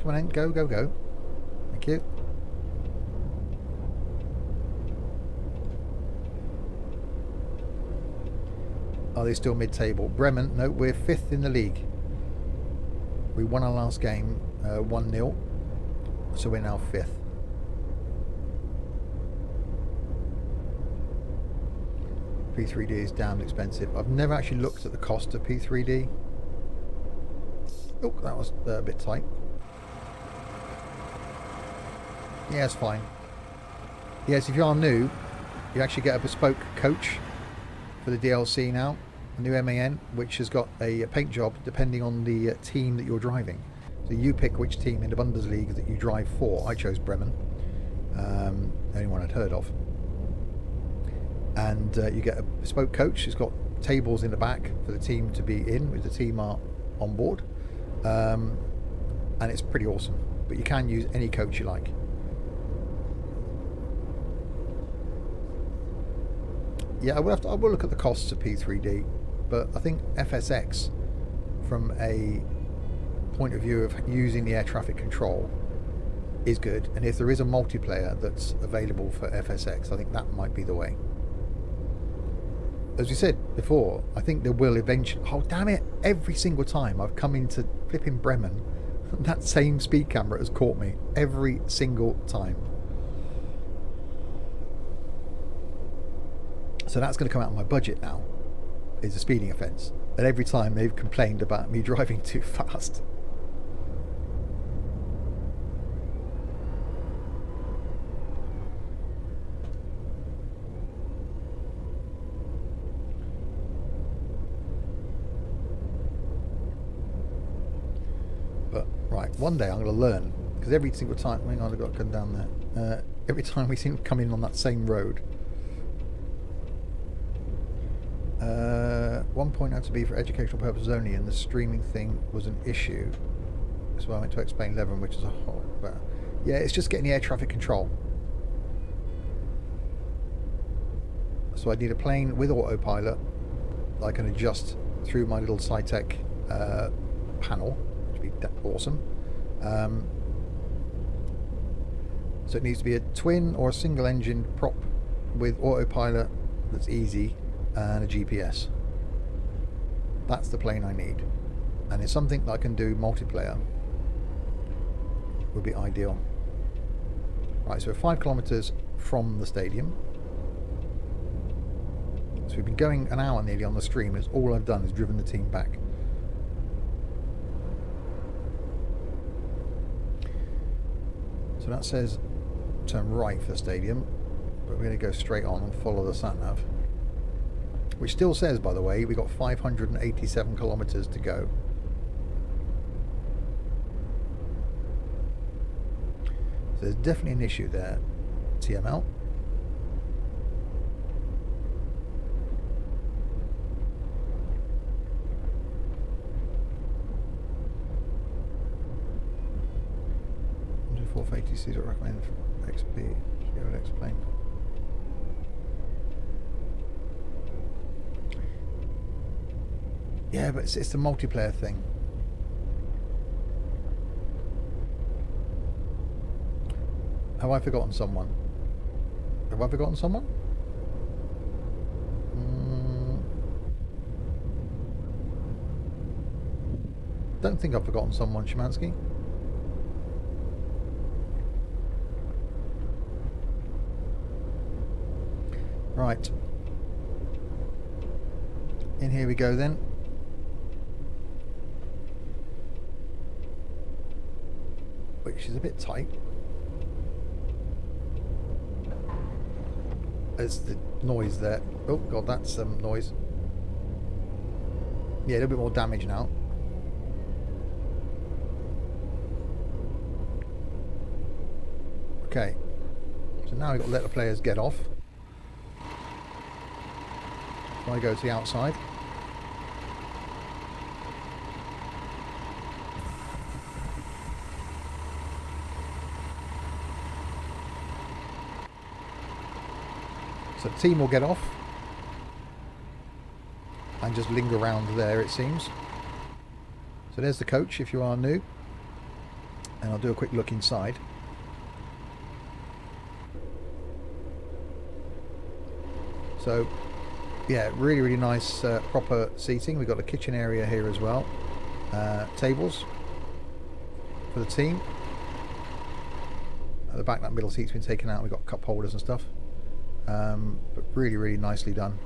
Come on in, go, go, go. Thank you. Are they still mid-table? Bremen, no, we're 5th in the league. We won our last game 1-0, so we're now 5th. P3D is damn expensive. I've never actually looked at the cost of P3D. Oh, that was a bit tight. Yeah, it's fine. Yes, if you are new, you actually get a bespoke coach for the DLC now, a new MAN, which has got a paint job depending on the team that you're driving. So you pick which team in the Bundesliga that you drive for. I chose Bremen, the only one I'd heard of. And you get a bespoke coach who's got tables in the back for the team to be in, with the team are on board. And it's pretty awesome. But you can use any coach you like. Yeah, I will look at the costs of P3D, but I think FSX, from a point of view of using the air traffic control, is good. And if there is a multiplayer that's available for FSX, I think that might be the way. As we said before, I think there will eventually... Oh, damn it! Every single time I've come into flipping Bremen, that same speed camera has caught me. Every single time. So that's going to come out of my budget now, is a speeding offence. And every time they've complained about me driving too fast. But, right, one day I'm going to learn. Because every single time... Hang on, I've got to come down there. Every time we seem to come in on that same road... one point had to be for educational purposes only, and the streaming thing was an issue. So I went to explain 11, which is a whole... But yeah, it's just getting the air traffic control. So I need a plane with autopilot that I can adjust through my little SciTech panel, which would be awesome. So it needs to be a twin or a single engine prop with autopilot that's easy, and a GPS. That's the plane I need, and it's something that I can do multiplayer. Would be ideal. Right, so we're 5 kilometers from the stadium. So we've been going an hour nearly on the stream. It's all I've done is driven the team back. So that says turn right for the stadium, but we're going to go straight on and follow the sat-nav, which still says, by the way, we've got 587 kilometers to go. So there's definitely an issue there. TML. Fourth ATCs that recommend XP. She would explain. Yeah, but it's the multiplayer thing. Have I forgotten someone? Have I forgotten someone? Don't think I've forgotten someone, Szymanski. Right. In here we go then. Which is a bit tight. There's the noise there. Oh god, that's some noise. Yeah, a little bit more damage now. Okay. So now we've got to let the players get off. I go to the outside. So the team will get off and just linger around there, it seems. So there's the coach if you are new, and I'll do a quick look inside. So yeah, really nice proper seating. We've got a kitchen area here as well. Tables for the team. At the back, that middle seat's been taken out. We've got cup holders and stuff. But really nicely done.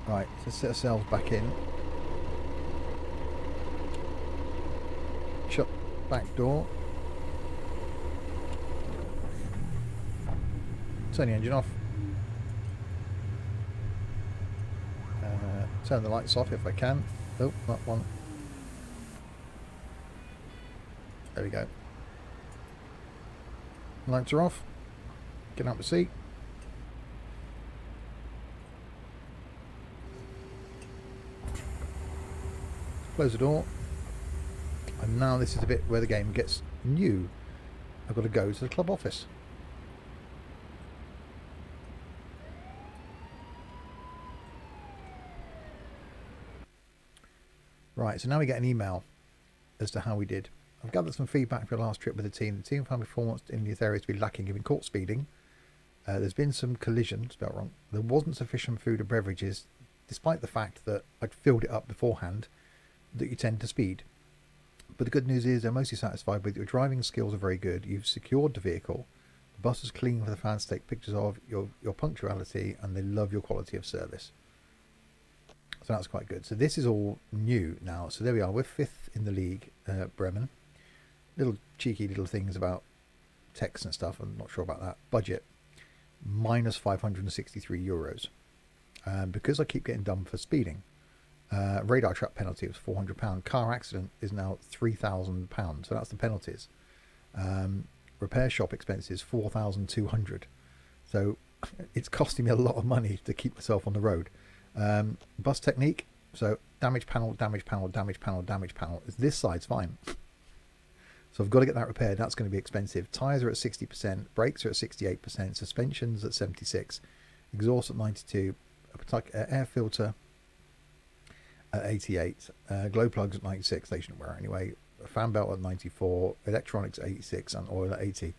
Right, let's set ourselves back in. Shut back door. Turn the engine off. Turn the lights off if I can. Oh, that one. There we go. Lights are off. Get out the seat. Close the door. And now this is the bit where the game gets new. I've got to go to the club office. Right, so now we get an email as to how we did. I've gathered some feedback for the last trip with the team. The team found performance in these areas to be lacking, given caught speeding. There's been some collision, spelled wrong. There wasn't sufficient food and beverages, despite the fact that I'd filled it up beforehand, that you tend to speed. But the good news is they're mostly satisfied with your driving skills are very good. You've secured the vehicle. The bus is clean for the fans to take pictures of, your punctuality, and they love your quality of service. So that's quite good. So this is all new now. So there we are. We're 5th in the league, Bremen. Little cheeky little things about text and stuff. I'm not sure about that. Budget, minus 563 euros. Because I keep getting done for speeding. Radar trap penalty was £400. Car accident is now £3,000. So that's the penalties. Repair shop expenses, 4,200. So it's costing me a lot of money to keep myself on the road. Bus technique, so damage panel, damage panel, damage panel, damage panel. This side's fine. So I've got to get that repaired. That's going to be expensive. Tyres are at 60%, brakes are at 68%, suspensions at 76%, exhaust at 92%, air filter at 88%, glow plugs at 96%, station wear anyway, fan belt at 94%, electronics at 86%, and oil at 80%.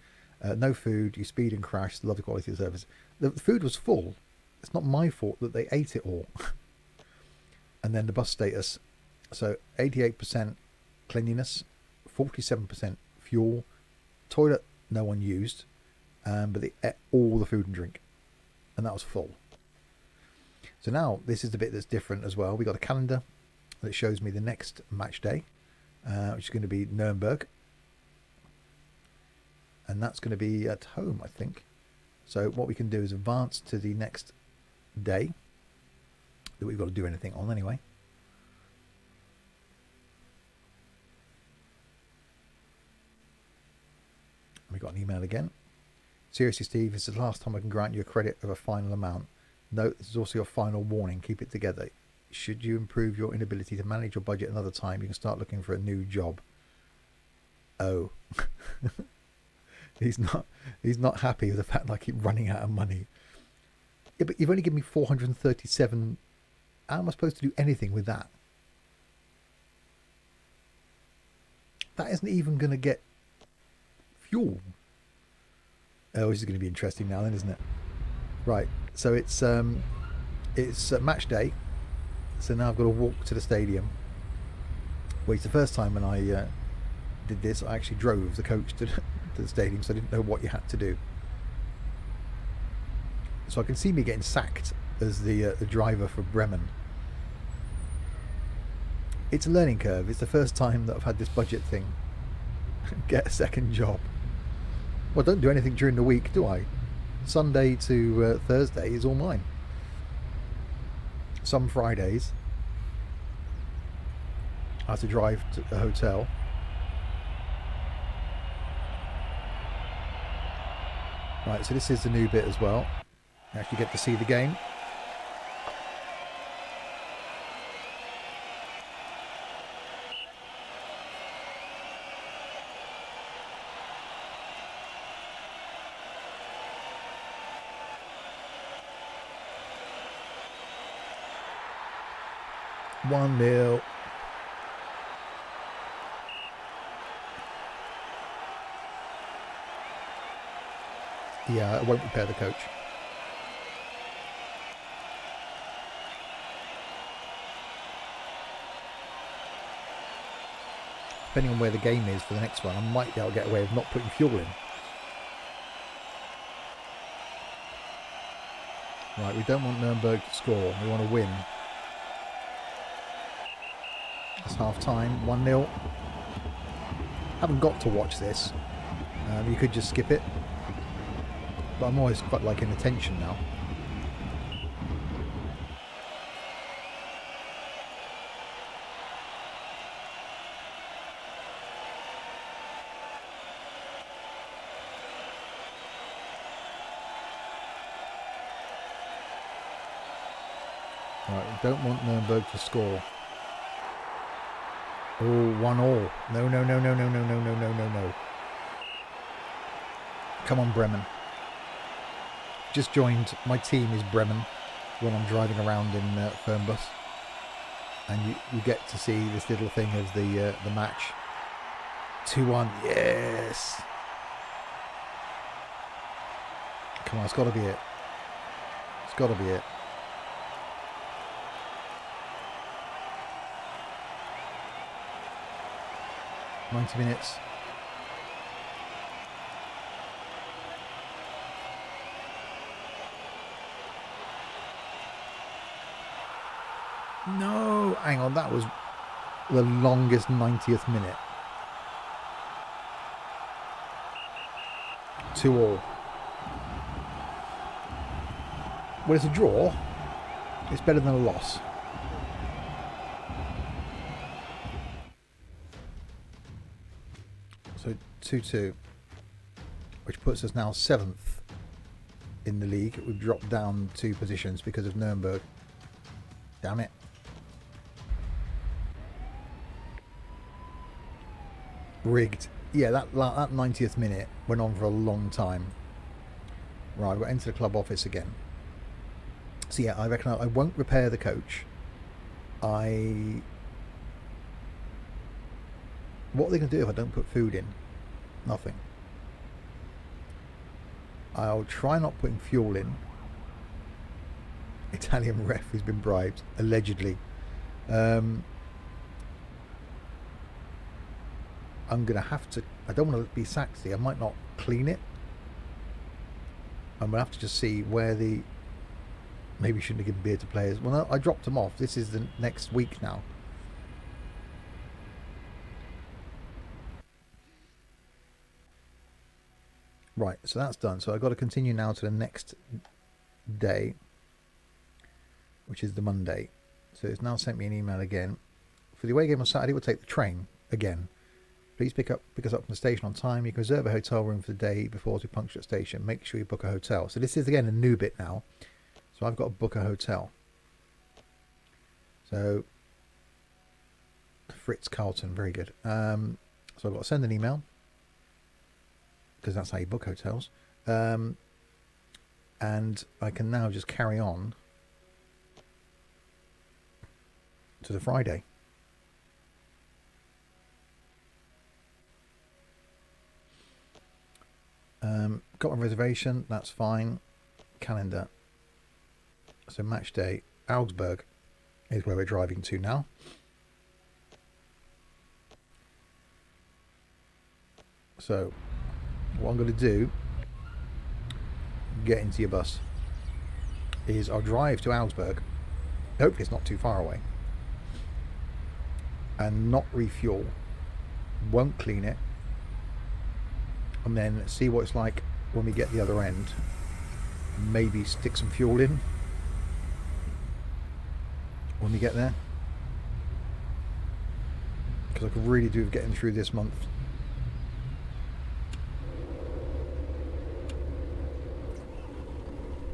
No food, you speed and crash, love the quality of service. The food was full. It's not my fault that they ate it all. And then the bus status. So 88% cleanliness, 47% fuel, toilet no one used, but they ate all the food and drink. And that was full. So now this is the bit that's different as well. We got a calendar, that shows me the next match day, which is going to be Nuremberg. And that's going to be at home, I think. So what we can do is advance to the next day that we've got to do anything on anyway. We got an email again. Seriously, Steve, this is the last time I can grant you a credit of a final amount. Note, this is also your final warning. Keep it together. Should you improve your inability to manage your budget another time, you can start looking for a new job. Oh. He's not happy with the fact that I keep running out of money. Yeah, but you've only given me 437. How am I supposed to do anything with that? That isn't even going to get fuel. Oh, this is going to be interesting now then, isn't it? Right, so it's match day. So now I've got to walk to the stadium. Well, it's the first time when I did this, I actually drove the coach to the stadium, so I didn't know what you had to do. So I can see me getting sacked as the driver for Bremen. It's a learning curve. It's the first time that I've had this budget thing. Get a second job. Well, don't do anything during the week, do I? Sunday to Thursday is all mine. Some Fridays I have to drive to the hotel. Right, so this is the new bit as well. You actually get to see the game. One nil. Yeah, I won't repair the coach. Depending on where the game is for the next one, I might be able to get away with not putting fuel in. Right, we don't want Nuremberg to score. We want to win. It's half time, 1-0. Haven't got to watch this. You could just skip it. But I'm always quite liking the tension now. Right, we don't want Nuremberg to score. Oh, 1-1. No, no, no, no, no, no, no, no, no, no, no. Come on, Bremen. Just joined. My team is Bremen when I'm driving around in Fernbus. And you get to see this little thing of the match. 2-1. Yes. Come on, it's got to be it. It's got to be it. "90 minutes. No, hang on, that was the longest 90th minute. 2-2. Well, it's a draw. It's better than a loss. So 2-2, which puts us now 7th in the league. We've dropped down 2 positions because of Nuremberg. Damn it. Rigged. Yeah, that 90th minute went on for a long time. Right, we'll enter the club office again. So yeah, I reckon I won't repair the coach. What are they going to do if I don't put food in? Nothing. I'll try not putting fuel in. Italian ref who's been bribed, allegedly. I'm going to have to... I don't want to be sacked here. I might not clean it. I'm going to have to just see where the... Maybe shouldn't have given beer to players. Well, no, I dropped them off. This is the next week now. Right, so that's done. So I've got to continue now to the next day, which is the Monday. So it's now sent me an email again. For the away game on Saturday, we'll take the train again. Please pick us up from the station on time. You can reserve a hotel room for the day before we puncture at station. Make sure you book a hotel. So this is again a new bit now. So I've got to book a hotel. So Fritz Carlton, very good. So I've got to send an email, because that's how you book hotels. And I can now just carry on to the Friday. Got my reservation, that's fine. Calendar. So match day, Augsburg is where we're driving to now. So what I'm going to do, get into your bus, is I'll drive to Augsburg. Hopefully it's not too far away. And not refuel. Won't clean it. And then see what it's like when we get the other end. Maybe stick some fuel in when we get there. Because I could really do with getting through this month.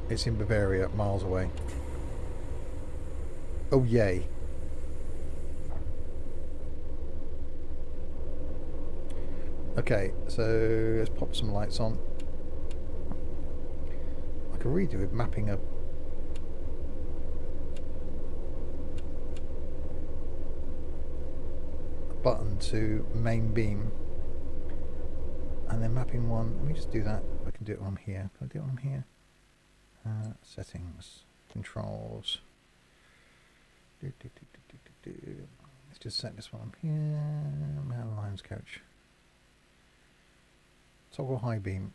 It's in Bavaria, miles away. Oh, yay. Okay, so let's pop some lights on. I could really do with mapping a button to main beam. And then mapping one. Let me just do that. I can do it on here. Can I do it on here? Settings, controls. Let's just set this one up here. Man lines coach. Toggle high beam.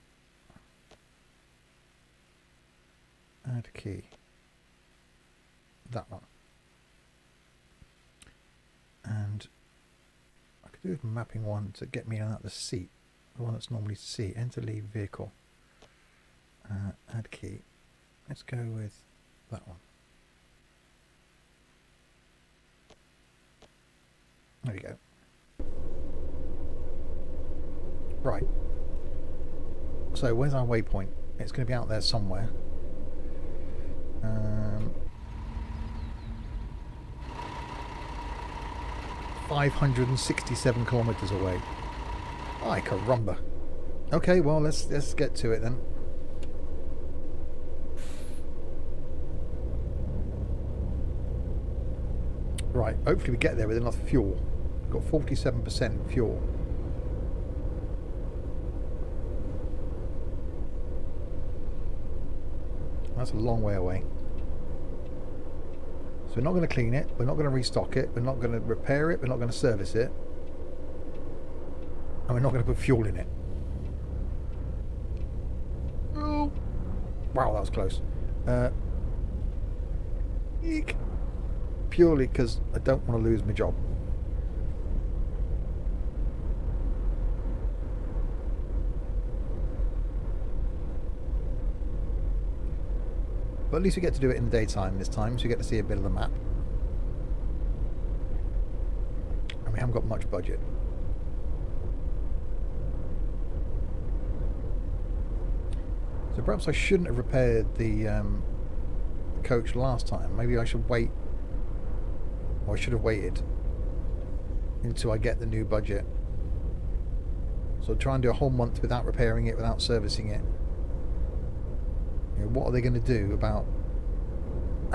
Add key. That one. And I could do with mapping one to get me out the seat. The one that's normally C. Enter leave vehicle. Add key. Let's go with that one. There we go. Right. So where's our waypoint? It's going to be out there somewhere. 567 kilometers away. Ay, caramba. Okay, well let's get to it then. Right, hopefully we get there with enough fuel. We've got 47% fuel. That's a long way away. So we're not going to clean it, we're not going to restock it, we're not going to repair it, we're not going to service it, and we're not going to put fuel in it. Oh, wow, that was close. Eek. Purely because I don't want to lose my job. But at least we get to do it in the daytime this time, so we get to see a bit of the map. And we haven't got much budget. So perhaps I shouldn't have repaired the coach last time. Maybe I should wait, or I should have waited until I get the new budget. So try and do a whole month without repairing it, without servicing it. You know, what are they going to do about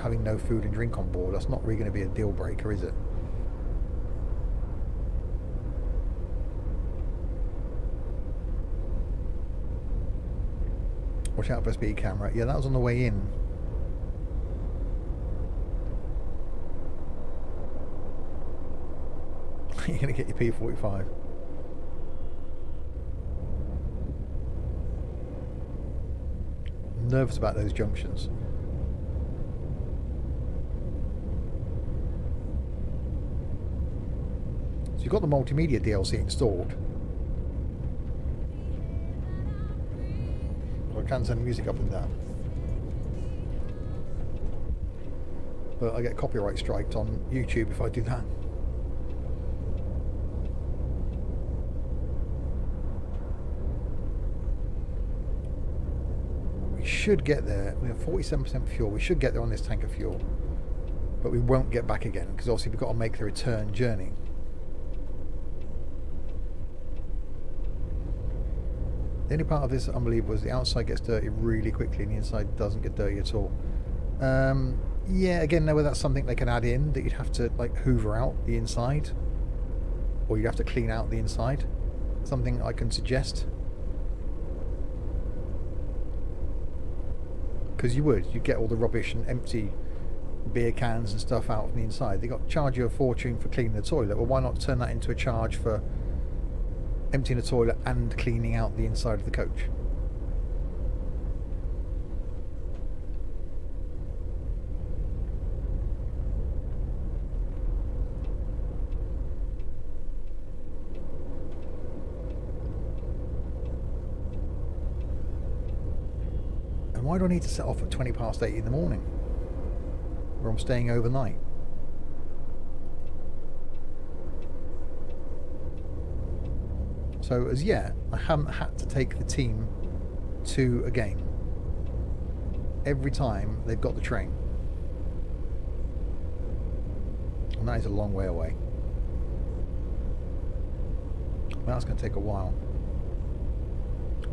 having no food and drink on board? That's not really going to be a deal breaker, is it? Watch out for a speed camera. Yeah, that was on the way in. You're going to get your P45. Nervous about those junctions. So you've got the multimedia DLC installed. can turn the music up and down. But I get copyright striked on YouTube if I do that. We should get there. We have 47% fuel. We should get there on this tank of fuel. But we won't get back again because obviously we've got to make the return journey. The only part of this unbelievable is the outside gets dirty really quickly and the inside doesn't get dirty at all. Yeah, again, no, that's something they can add in, that you'd have to like hoover out the inside, or you'd have to clean out the inside. Something I can suggest, because you get all the rubbish and empty beer cans and stuff out from the inside. They got to charge you a fortune for cleaning the toilet. Well, why not turn that into a charge for emptying the toilet and cleaning out the inside of the coach? And why do I need to set off at 20 past 8 in the morning where I'm staying overnight? So as yet, I haven't had to take the team to a game. Every time they've got the train. And that is a long way away. That's going to take a while.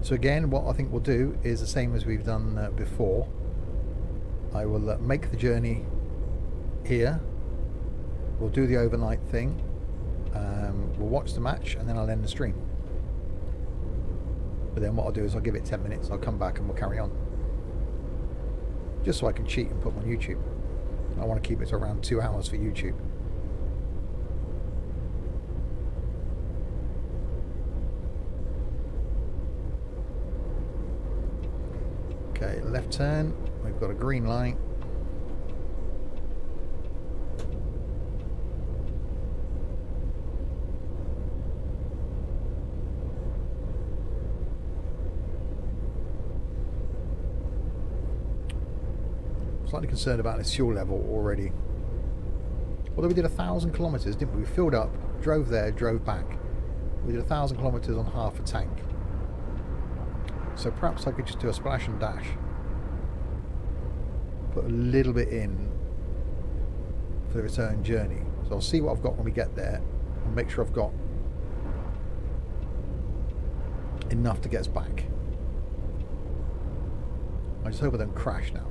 So again, what I think we'll do is the same as we've done before. I will make the journey here. We'll do the overnight thing. We'll watch the match and then I'll end the stream. But then what I'll do is I'll give it 10 minutes, I'll come back and we'll carry on. Just so I can cheat and put them on YouTube. I want to keep it to around 2 hours for YouTube. Okay, left turn, we've got a green light. Slightly concerned about this fuel level already. Although we did 1,000 kilometres, didn't we? We filled up, drove there, drove back. We did 1,000 kilometres on half a tank. So perhaps I could just do a splash and dash. Put a little bit in for the return journey. So I'll see what I've got when we get there and make sure I've got enough to get us back. I just hope I don't crash now.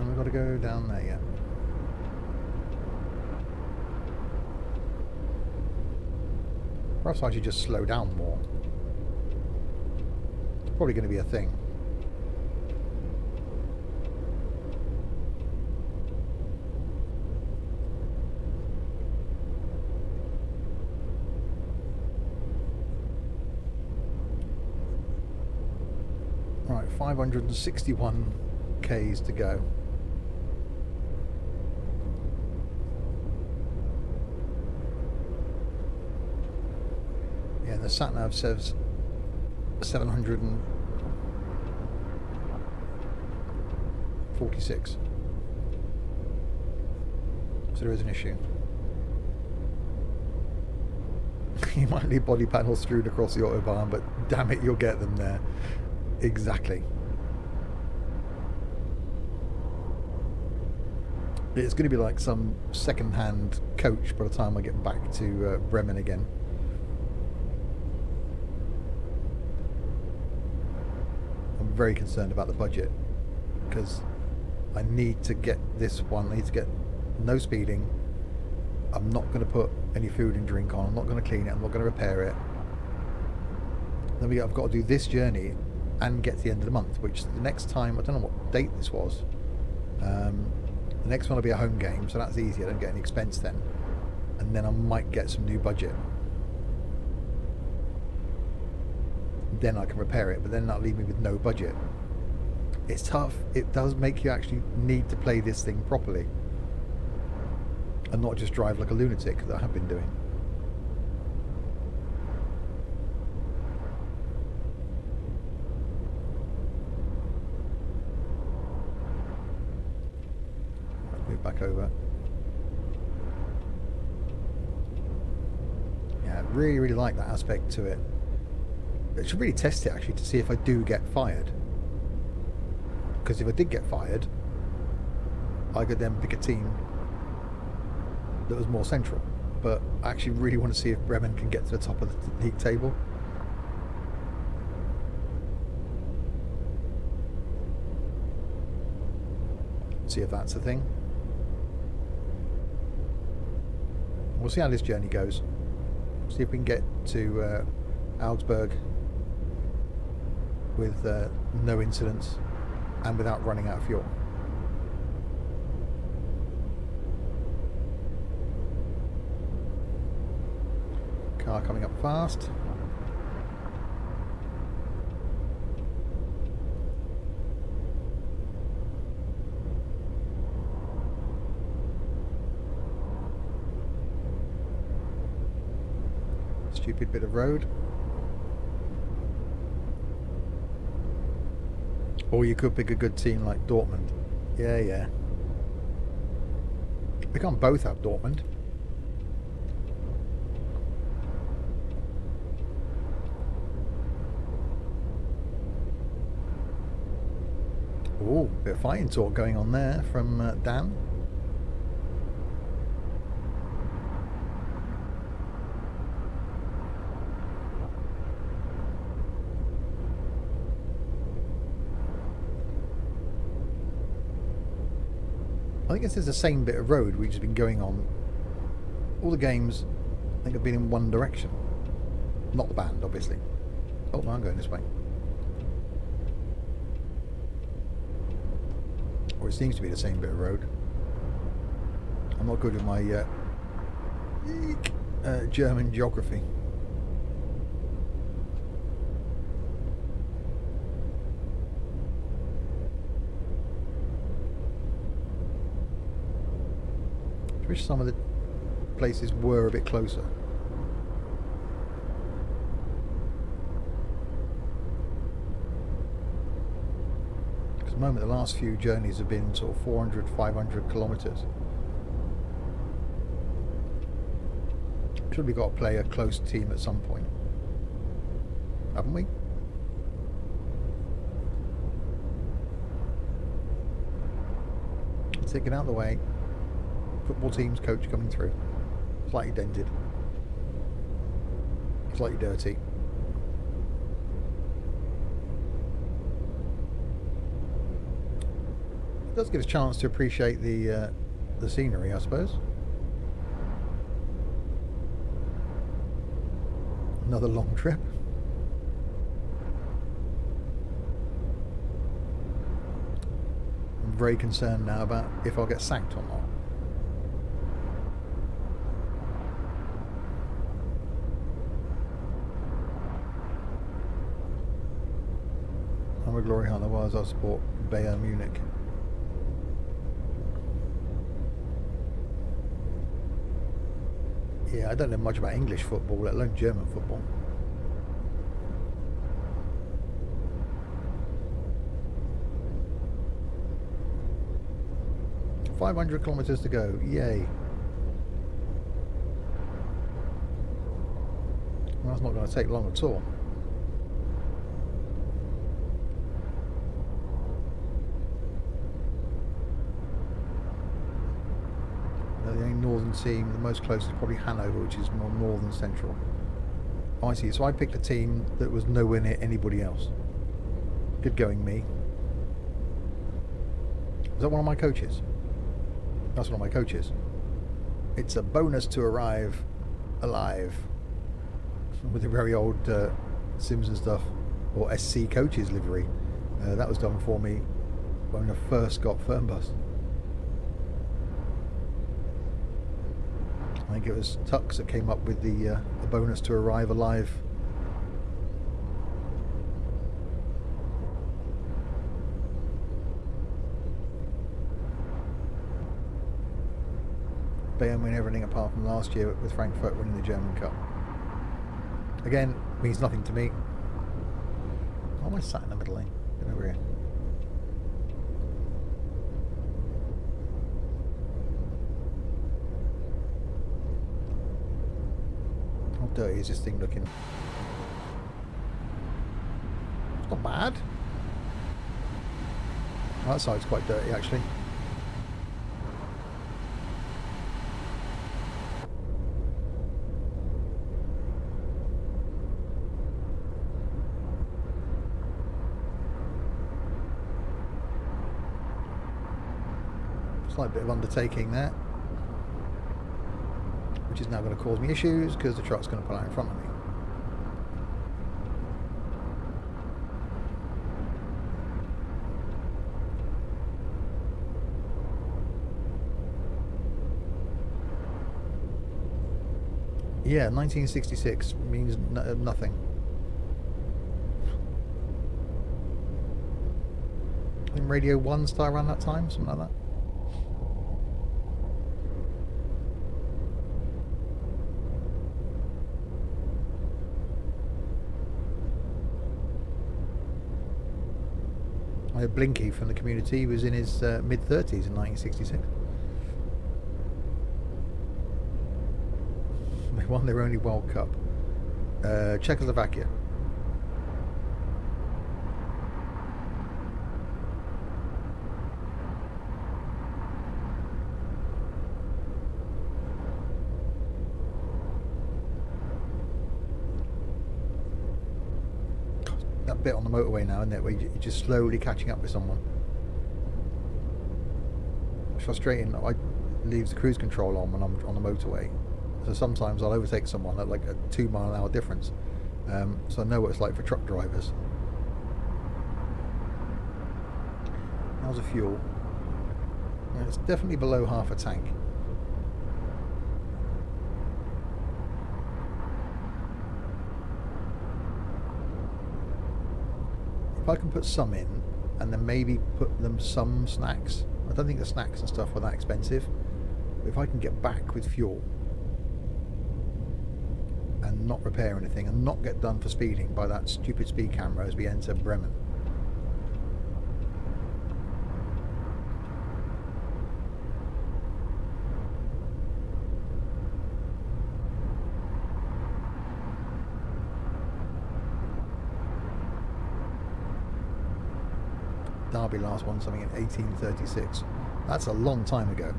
We've got to go down there, yeah. Perhaps I should just slow down more. It's probably going to be a thing. Right, 561 Ks to go. Yeah, the sat-nav says 746. So there is an issue. You might leave body panels strewn across the autobahn, but damn it, you'll get them there. Exactly. It's going to be like some second-hand coach by the time I get back to Bremen again. I'm very concerned about the budget because I need to get this one. I need to get no speeding. I'm not going to put any food and drink on. I'm not going to clean it. I'm not going to repair it. Then I've got to do this journey and get to the end of the month, which the next time, I don't know what date this was. The next one will be a home game, so that's easy. I don't get any expense then. And then I might get some new budget. Then I can repair it, but then that'll leave me with no budget. It's tough. It does make you actually need to play this thing properly and not just drive like a lunatic that I have been doing. Let's move back over. Yeah, I really like that aspect to it. I should really test it actually to see if I do get fired. Because if I did get fired, I could then pick a team that was more central. But I actually really want to see if Bremen can get to the top of the league table. See if that's the thing. We'll see how this journey goes. See if we can get to Augsburg with no incidents and without running out of fuel. Car coming up fast. Stupid bit of road. Or you could pick a good team like Dortmund. Yeah. We can't both have Dortmund. Oh, bit of fighting talk going on there from Dan. I think this is the same bit of road we've just been going on. All the games, I think, have been in one direction. Not the band, obviously. Oh, no, I'm going this way. Or it seems to be the same bit of road. I'm not good with my German geography. I wish some of the places were a bit closer. Because at the moment the last few journeys have been sort of 400, 500 kilometres. Should we got to play a close team at some point? Haven't we? Let's take it out of the way. Football team's coach coming through. Slightly dented. Slightly dirty. It does give us a chance to appreciate the scenery, I suppose. Another long trip. I'm very concerned now about if I'll get sacked or not. I'm a glory hunter was I support Bayern Munich. Yeah, I don't know much about English football, let alone German football. "500 kilometres to go, yay." Well, that's not going to take long at all. The only northern team, the most close is probably Hanover, which is more northern central. Oh, I see. So I picked a team that was nowhere near anybody else. Good going, me. Is that one of my coaches? That's one of my coaches. It's a bonus to arrive alive. With the very old Simpson stuff, or SC coaches livery. That was done for me when I first got Fernbus. I think it was Tux that came up with the bonus to arrive alive. Bayern win everything apart from last year with Frankfurt winning the German Cup. Again, means nothing to me. Why am I sat in the middle lane? Get over here. How dirty is this thing looking? It's not bad. Oh, that side's quite dirty actually. Slight bit of undertaking there, which is now going to cause me issues because the truck's going to pull out in front of me. Yeah, 1966 means nothing. I think Radio 1 started around that time, something like that. I had Blinky from the community. He was in his mid-30s in 1966. They won their only World Cup. Czechoslovakia. That bit on the motorway now, isn't it, where you're just slowly catching up with someone. It's frustrating. I leave the cruise control on when I'm on the motorway, so sometimes I'll overtake someone at like a 2 mile an hour difference. So I know what it's like for truck drivers. How's the fuel? Yeah, it's definitely below half a tank. If I can put some in and then maybe put them some snacks. I don't think the snacks and stuff are that expensive. But if I can get back with fuel and not repair anything and not get done for speeding by that stupid speed camera as we enter Bremen. Derby last won something in 1836. That's a long time ago.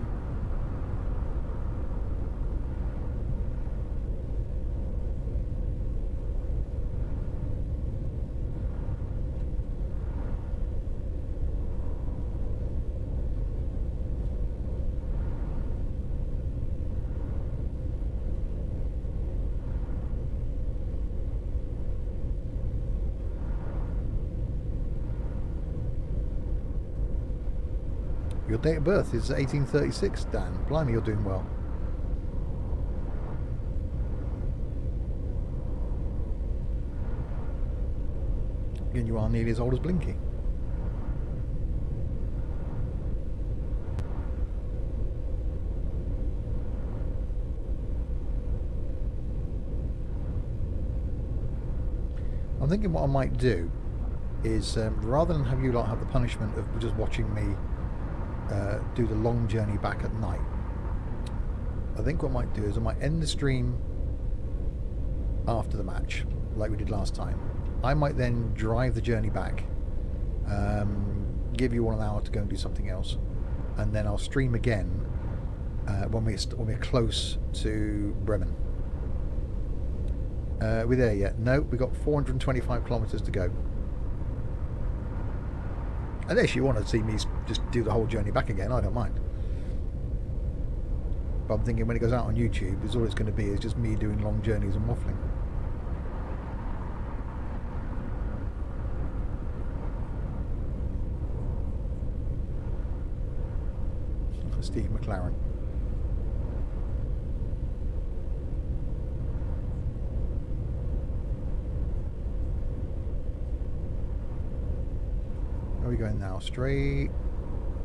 Your date of birth is 1836, Dan. Blimey, you're doing well. Again, you are nearly as old as Blinky. I'm thinking what I might do is, rather than have you lot have the punishment of just watching me do the long journey back at night, I think what I might do is I might end the stream after the match like we did last time. I might then drive the journey back, give you all an hour to go and do something else, and then I'll stream again when we're close to Bremen. We're there yet? No, we've got 425 kilometers to go. Unless you want to see me just do the whole journey back again, I don't mind. But I'm thinking when it goes out on YouTube, all it's going to be is just me doing long journeys and waffling. Steve McLaren. Where are we going now? Straight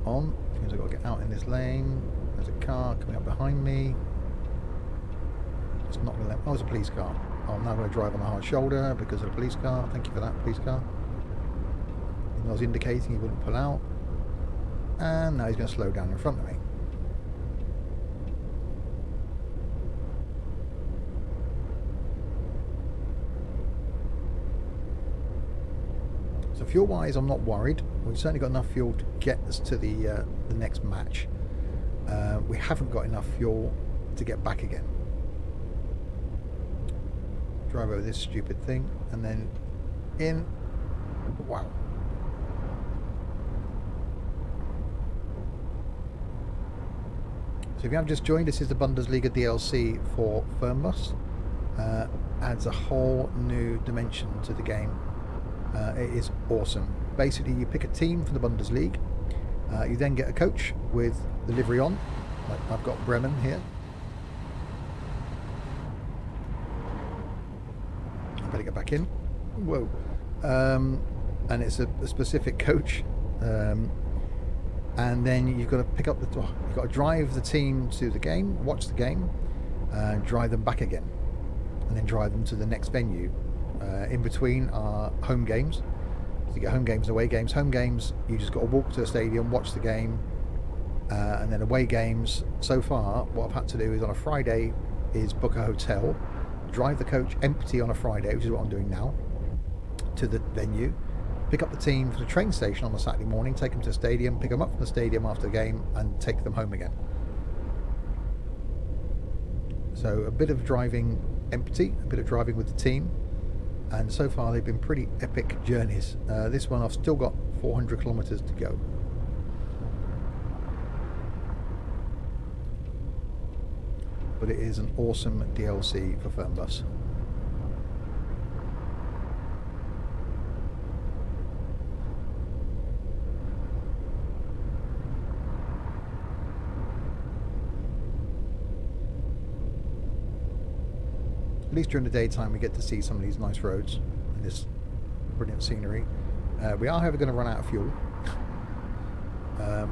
on. Means I've got to get out in this lane. There's a car coming up behind me. It's not going to let... Oh, it's a police car. Oh, I'm now going to drive on the hard shoulder because of the police car. Thank you for that, police car. I was indicating he wouldn't pull out. And now he's going to slow down in front of me. So fuel-wise, I'm not worried. We've certainly got enough fuel to get us to the next match. We haven't got enough fuel to get back again. Drive over this stupid thing and then in. Wow. So if you have just joined, this is the Bundesliga Dlc for Fernbus. Adds a whole new dimension to the game. It is awesome. Basically, you pick a team from the Bundesliga. You then get a coach with the livery on. Like I've got Bremen here. I better get back in. Whoa. And it's a specific coach. And then you've got to pick up the... you've got to drive the team to the game, watch the game, drive them back again, and then drive them to the next venue. In between are home games. So you get home games and away games. Home games, you just got to walk to the stadium, watch the game, and then away games. So far, what I've had to do is on a Friday is book a hotel, drive the coach empty on a Friday, which is what I'm doing now, to the venue, pick up the team from the train station on a Saturday morning, take them to the stadium, pick them up from the stadium after the game, and take them home again. So a bit of driving empty, a bit of driving with the team, and so far they've been pretty epic journeys. This one I've still got 400 kilometers to go. But it is an awesome DLC for Fernbus. At least during the daytime we get to see some of these nice roads and this brilliant scenery. We are however going to run out of fuel.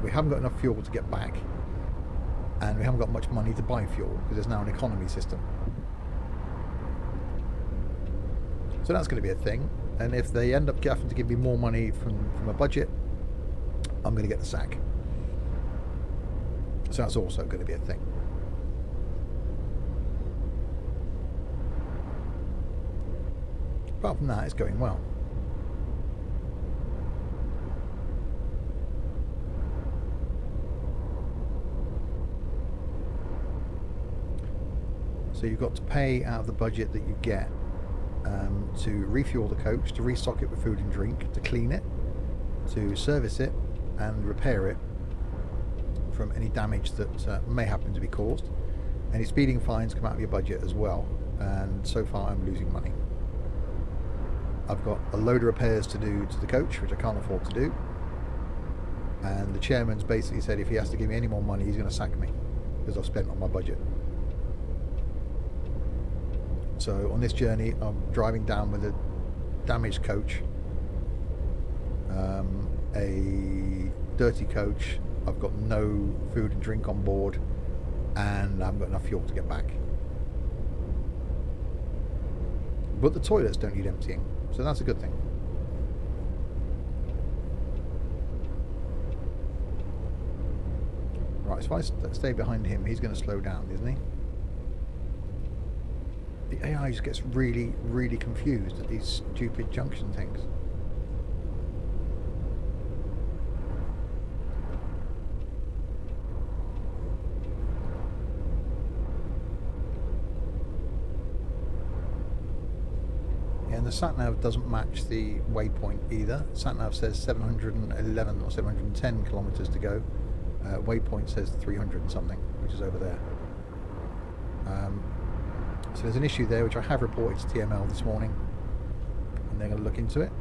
We haven't got enough fuel to get back, and we haven't got much money to buy fuel because there's now an economy system. So that's going to be a thing, and if they end up having to give me more money from a budget, I'm going to get the sack. So that's also going to be a thing. Apart from that, it's going well. So you've got to pay out of the budget that you get to refuel the coach, to restock it with food and drink, to clean it, to service it and repair it from any damage that may happen to be caused. Any speeding fines come out of your budget as well, and so far I'm losing money. I've got a load of repairs to do to the coach, which I can't afford to do, and the chairman's basically said if he has to give me any more money he's going to sack me because I've spent on my budget. So on this journey I'm driving down with a damaged coach, a dirty coach, I've got no food and drink on board, and I haven't got enough fuel to get back. But the toilets don't need emptying, so that's a good thing. Right, so if I stay behind him, he's going to slow down, isn't he? The AI just gets really, really confused at these stupid junction things. And the sat-nav doesn't match the waypoint either. Sat-nav says 711 or 710 kilometers to go. Waypoint says 300 and something, which is over there. So there's an issue there, which I have reported to TML this morning, and they're going to look into it.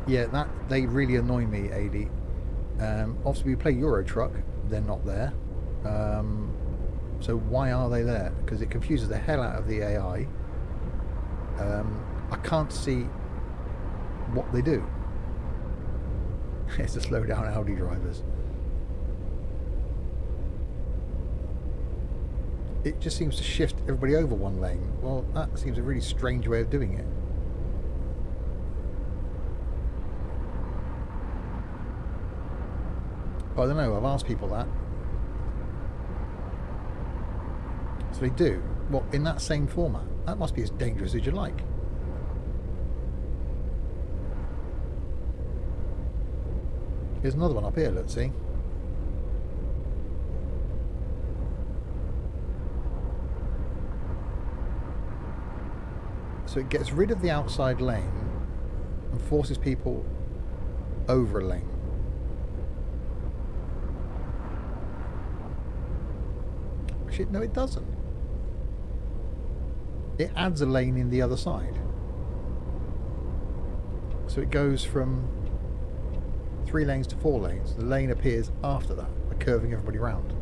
Yeah, that they really annoy me, AD. Obviously we play Euro Truck, they're not there. So why are they there? Because it confuses the hell out of the AI. I can't see what they do. It's to slow down Audi drivers. It just seems to shift everybody over one lane. Well, that seems a really strange way of doing it. I don't know, I've asked people that. So they do. What, in that same format? That must be as dangerous as you like. Here's another one up here, let's see. So it gets rid of the outside lane and forces people over a lane. Shit, no it doesn't. It adds a lane in the other side. So it goes from 3 lanes to 4 lanes. The lane appears after that by curving everybody round.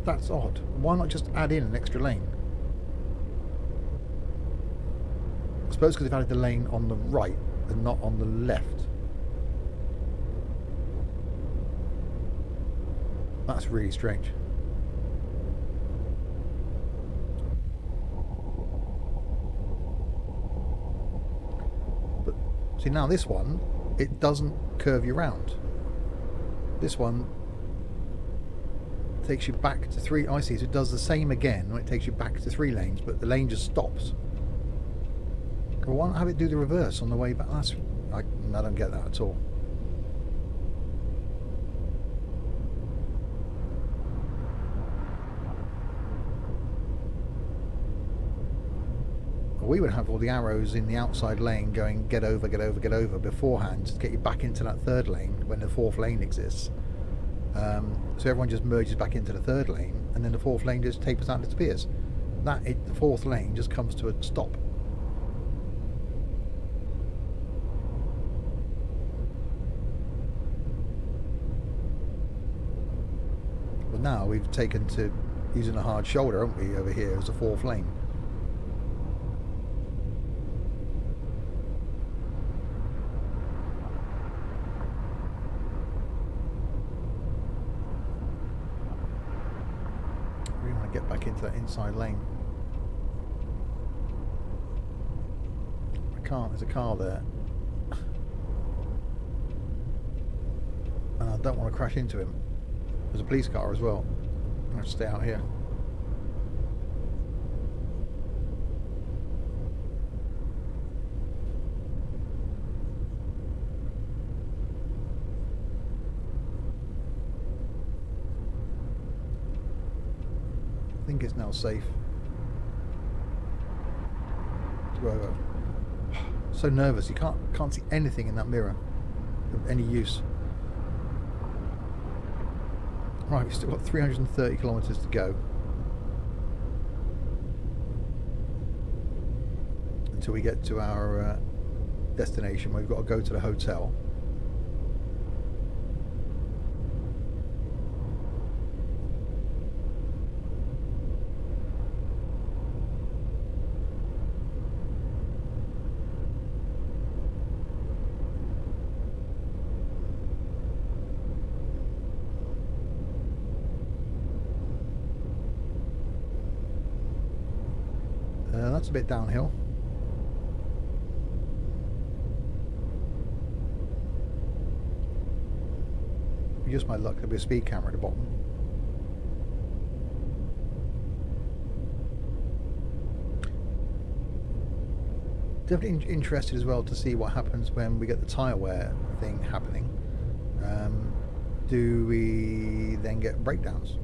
That's odd. Why not just add in an extra lane? I suppose because they've added the lane on the right and not on the left. That's really strange. But see, now this one, it doesn't curve you round. This one takes you back to 3. I see, so it does the same again when it takes you back to 3 lanes, but the lane just stops. Well, why not have it do the reverse on the way back? I don't get that at all. We would have all the arrows in the outside lane going get over, get over, get over beforehand to get you back into that 3rd lane when the 4th lane exists. So everyone just merges back into the 3rd lane, and then the 4th lane just tapers out and disappears. The 4th lane just comes to a stop. Well, now we've taken to using a hard shoulder, haven't we, over here as a 4th lane. Get back into that inside lane. I can't, there's a car there. And I don't want to crash into him. There's a police car as well. I'm going to stay out here. I think it's now safe to go over. So nervous, you can't see anything in that mirror of any use. Right, we've still got 330 kilometres to go until we get to our destination where we've got to go to the hotel. That's a bit downhill. Just my luck, there'll be a speed camera at the bottom. Definitely interested as well to see what happens when we get the tyre wear thing happening. Do we then get breakdowns?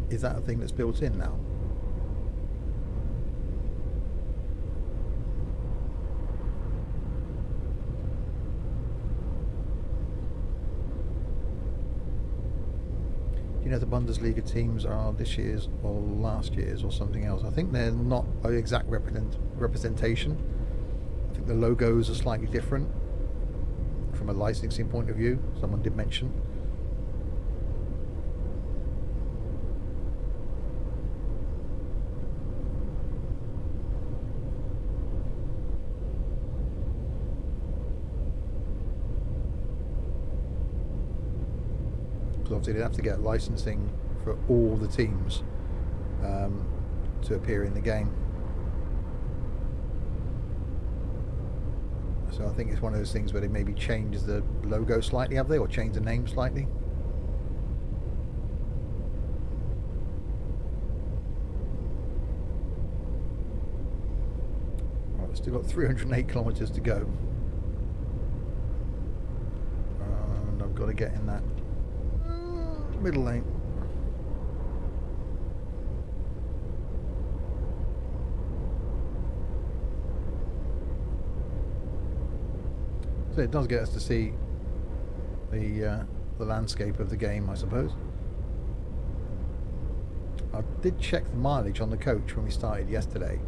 Is that a thing that's built in now? You know, the Bundesliga teams are this year's or last year's or something else. I think they're not an exact representation. I think the logos are slightly different. from a licensing point of view. Someone did mention. Because obviously they'd have to get licensing for all the teams to appear in the game. So I think it's one of those things where they maybe change the logo slightly, have they? Or change the name slightly? Right, we've still got 308 kilometres to go. And I've got to get in that middle lane. So it does get us to see the landscape of the game, I suppose. I did check the mileage on the coach when we started yesterday.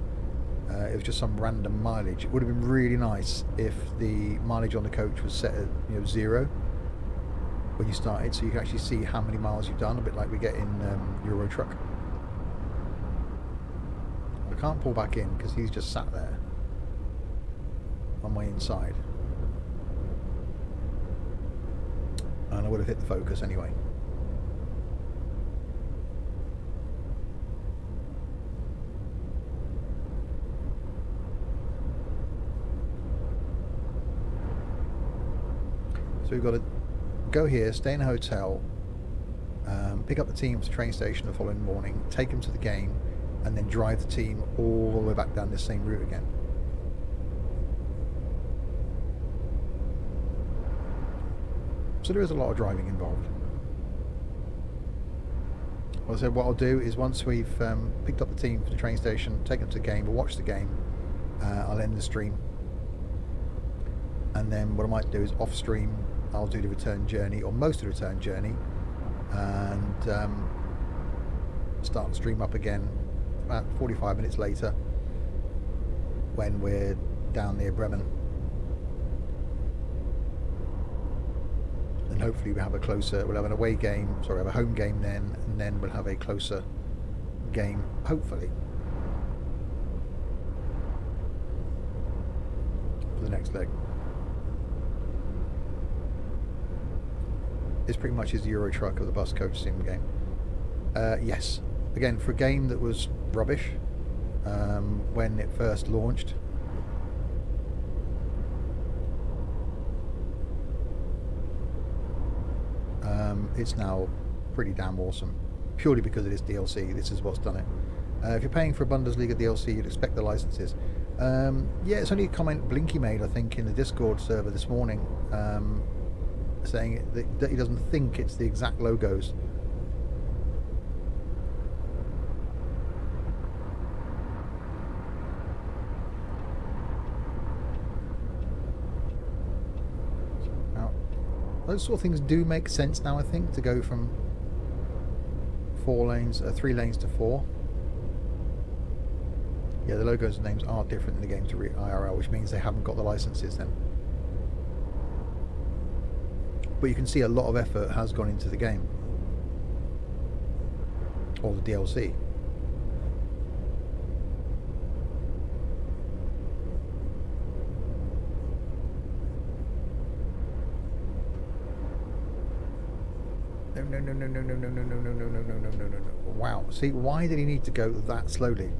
It was just some random mileage. It would have been really nice if the mileage on the coach was set at 0 when you started, so you can actually see how many miles you've done, a bit like we get in Euro Truck. I can't pull back in because he's just sat there on my inside. And I would have hit the focus anyway. So we've got to go here, stay in a hotel, pick up the team to the train station the following morning, take them to the game, and then drive the team all the way back down this same route again. So there is a lot of driving involved. Well, I said what I'll do is once we've picked up the team for the train station, take them to the game, we'll watch the game, I'll end the stream. And then what I might do is off stream, I'll do the return journey, or most of the return journey, and start the stream up again about 45 minutes later when we're down near Bremen. And hopefully we'll have an away game, have a home game then, and then we'll have a closer game, hopefully, for the next leg. This pretty much is the Euro Truck of the bus coach sim game. Yes, again, for a game that was rubbish when it first launched, it's now pretty damn awesome, purely because it is DLC. This is what's done it. If you're paying for a Bundesliga DLC, you'd expect the licenses. Yeah, it's only a comment Blinky made, I think, in the Discord server this morning, saying that he doesn't think it's the exact logos. Those sort of things do make sense now, I think, to go from 3 lanes to 4. Yeah, the logos and names are different in the game to IRL, which means they haven't got the licenses then. But you can see a lot of effort has gone into the game, or the DLC. No. Wow. See, why did he need to go that slowly?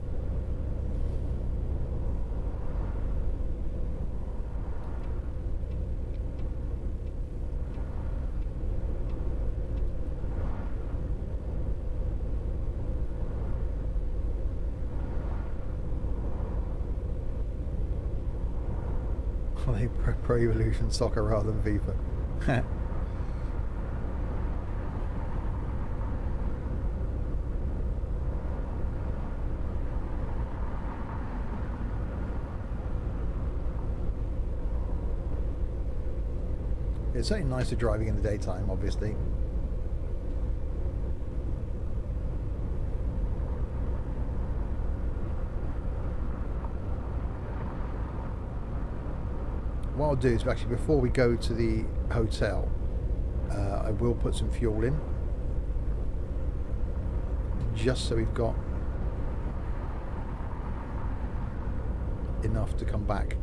They Pro Evolution Soccer rather than FIFA. It's certainly nicer driving in the daytime, obviously. what I'll do is actually, before we go to the hotel, I will put some fuel in, just so we've got enough to come back.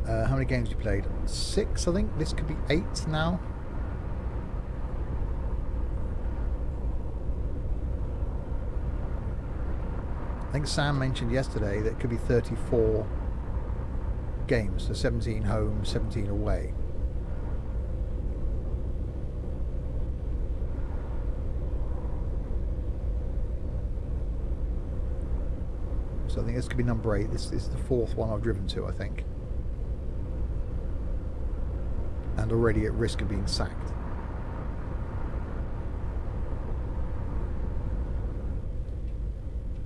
How many games you played? 6, I think. This could be 8 now. I think Sam mentioned yesterday that it could be 34 games, so 17 home, 17 away. So I think this could be number 8. This is the 4th one I've driven to, I think. And already at risk of being sacked.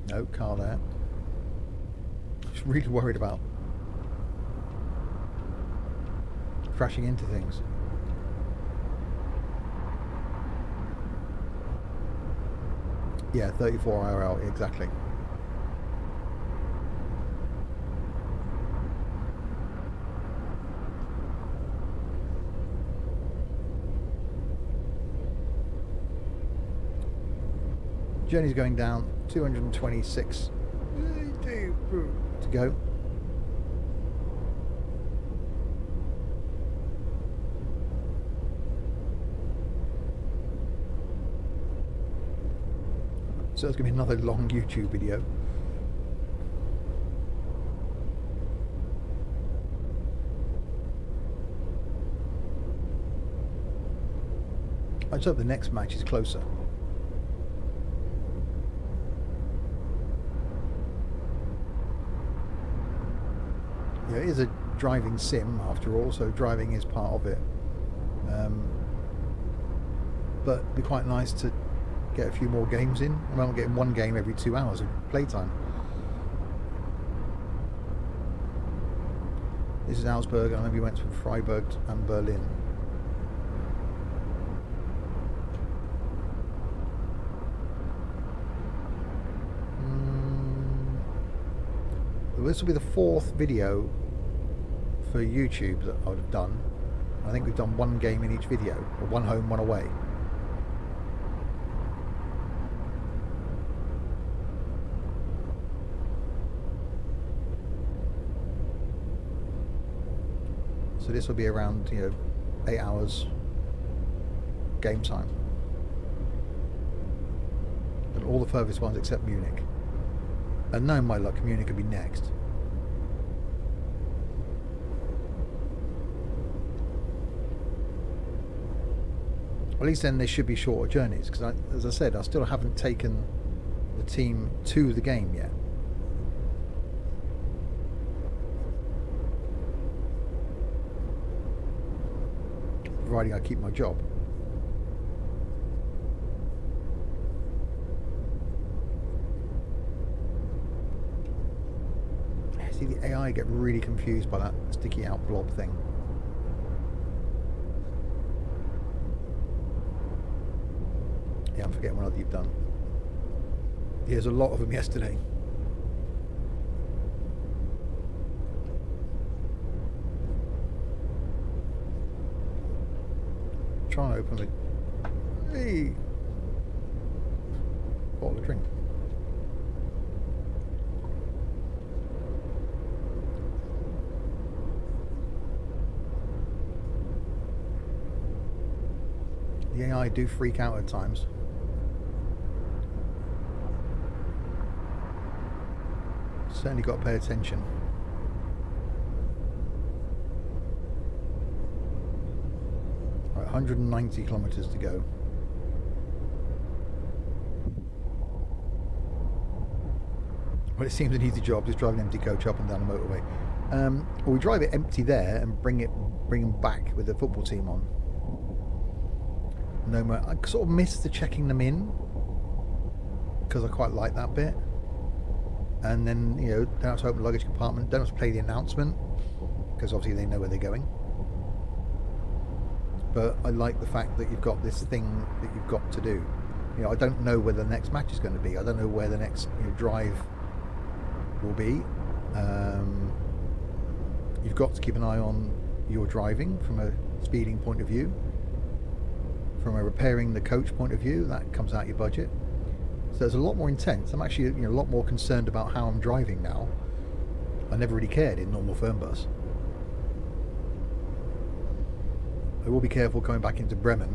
No car there. Just really worried about crashing into things. Yeah, 34 IRL, exactly. Journey's going down, 226 to go. So it's going to be another long YouTube video. I just hope the next match is closer. Yeah, it is a driving sim after all, so driving is part of it. But it'd be quite nice to get a few more games in. I'm getting 1 game every 2 hours of playtime. This is Augsburg, and we went from Freiburg and Berlin. This will be the 4th video for YouTube that I would have done. I think we've done 1 game in each video, or 1 home, 1 away. So this will be around, 8 hours game time. And all the furthest ones except Munich. And knowing my luck, Munich could be next. Well, at least then they should be shorter journeys, because as I said, I still haven't taken the team to the game yet. Providing I keep my job. See, the AI get really confused by that sticky out blob thing. Yeah, I'm forgetting what other you've done. Yeah, there's a lot of them yesterday. Trying to open the bottle of drink. The AI do freak out at times. Certainly got to pay attention. Right, 190 kilometers to go. Well, it seems an easy job just driving an empty coach up and down the motorway. Well, we drive it empty there and bring them back with the football team on. No more. I sort of miss the checking them in because I quite like that bit. And then, don't have to open the luggage compartment, don't have to play the announcement because obviously they know where they're going. But I like the fact that you've got this thing that you've got to do. I don't know where the next match is going to be. I don't know where the next drive will be. You've got to keep an eye on your driving from a speeding point of view, from a repairing the coach point of view, that comes out your budget. So it's a lot more intense. I'm actually a lot more concerned about how I'm driving now. I never really cared in normal Fernbus. I will be careful going back into Bremen,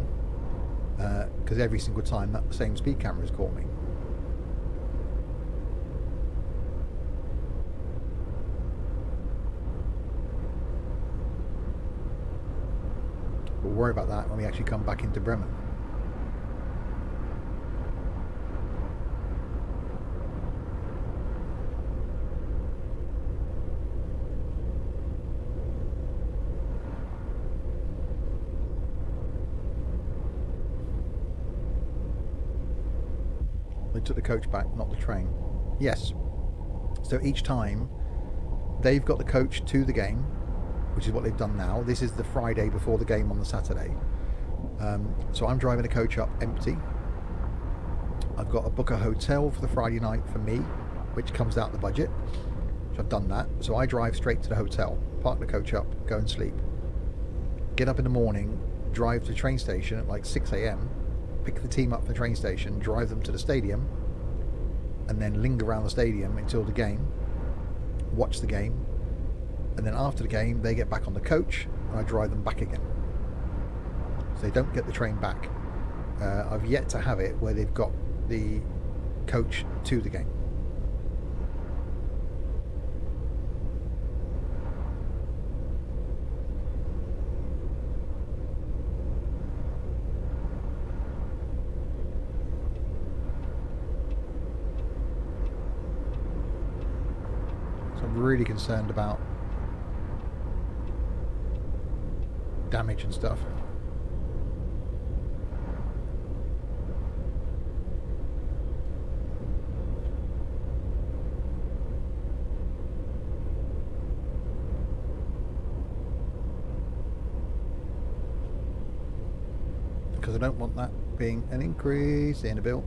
because every single time that same speed camera has caught me. We'll worry about that when we actually come back into Bremen. They took the coach back, not the train. Yes. So each time they've got the coach to the game, which is what they've done now. This is the Friday before the game on the Saturday. So I'm driving the coach up empty. I've got to book a hotel for the Friday night for me, which comes out the budget. So I've done that. So I drive straight to the hotel, park the coach up, go and sleep. Get up in the morning, drive to the train station at like 6 a.m, pick the team up from the train station, drive them to the stadium, and then linger around the stadium until the game, watch the game, and then after the game they get back on the coach and I drive them back again. So they don't get the train back. I've yet to have it where they've got the coach to the game. So I'm really concerned about damage and stuff. Because I don't want that being an increase in the bill.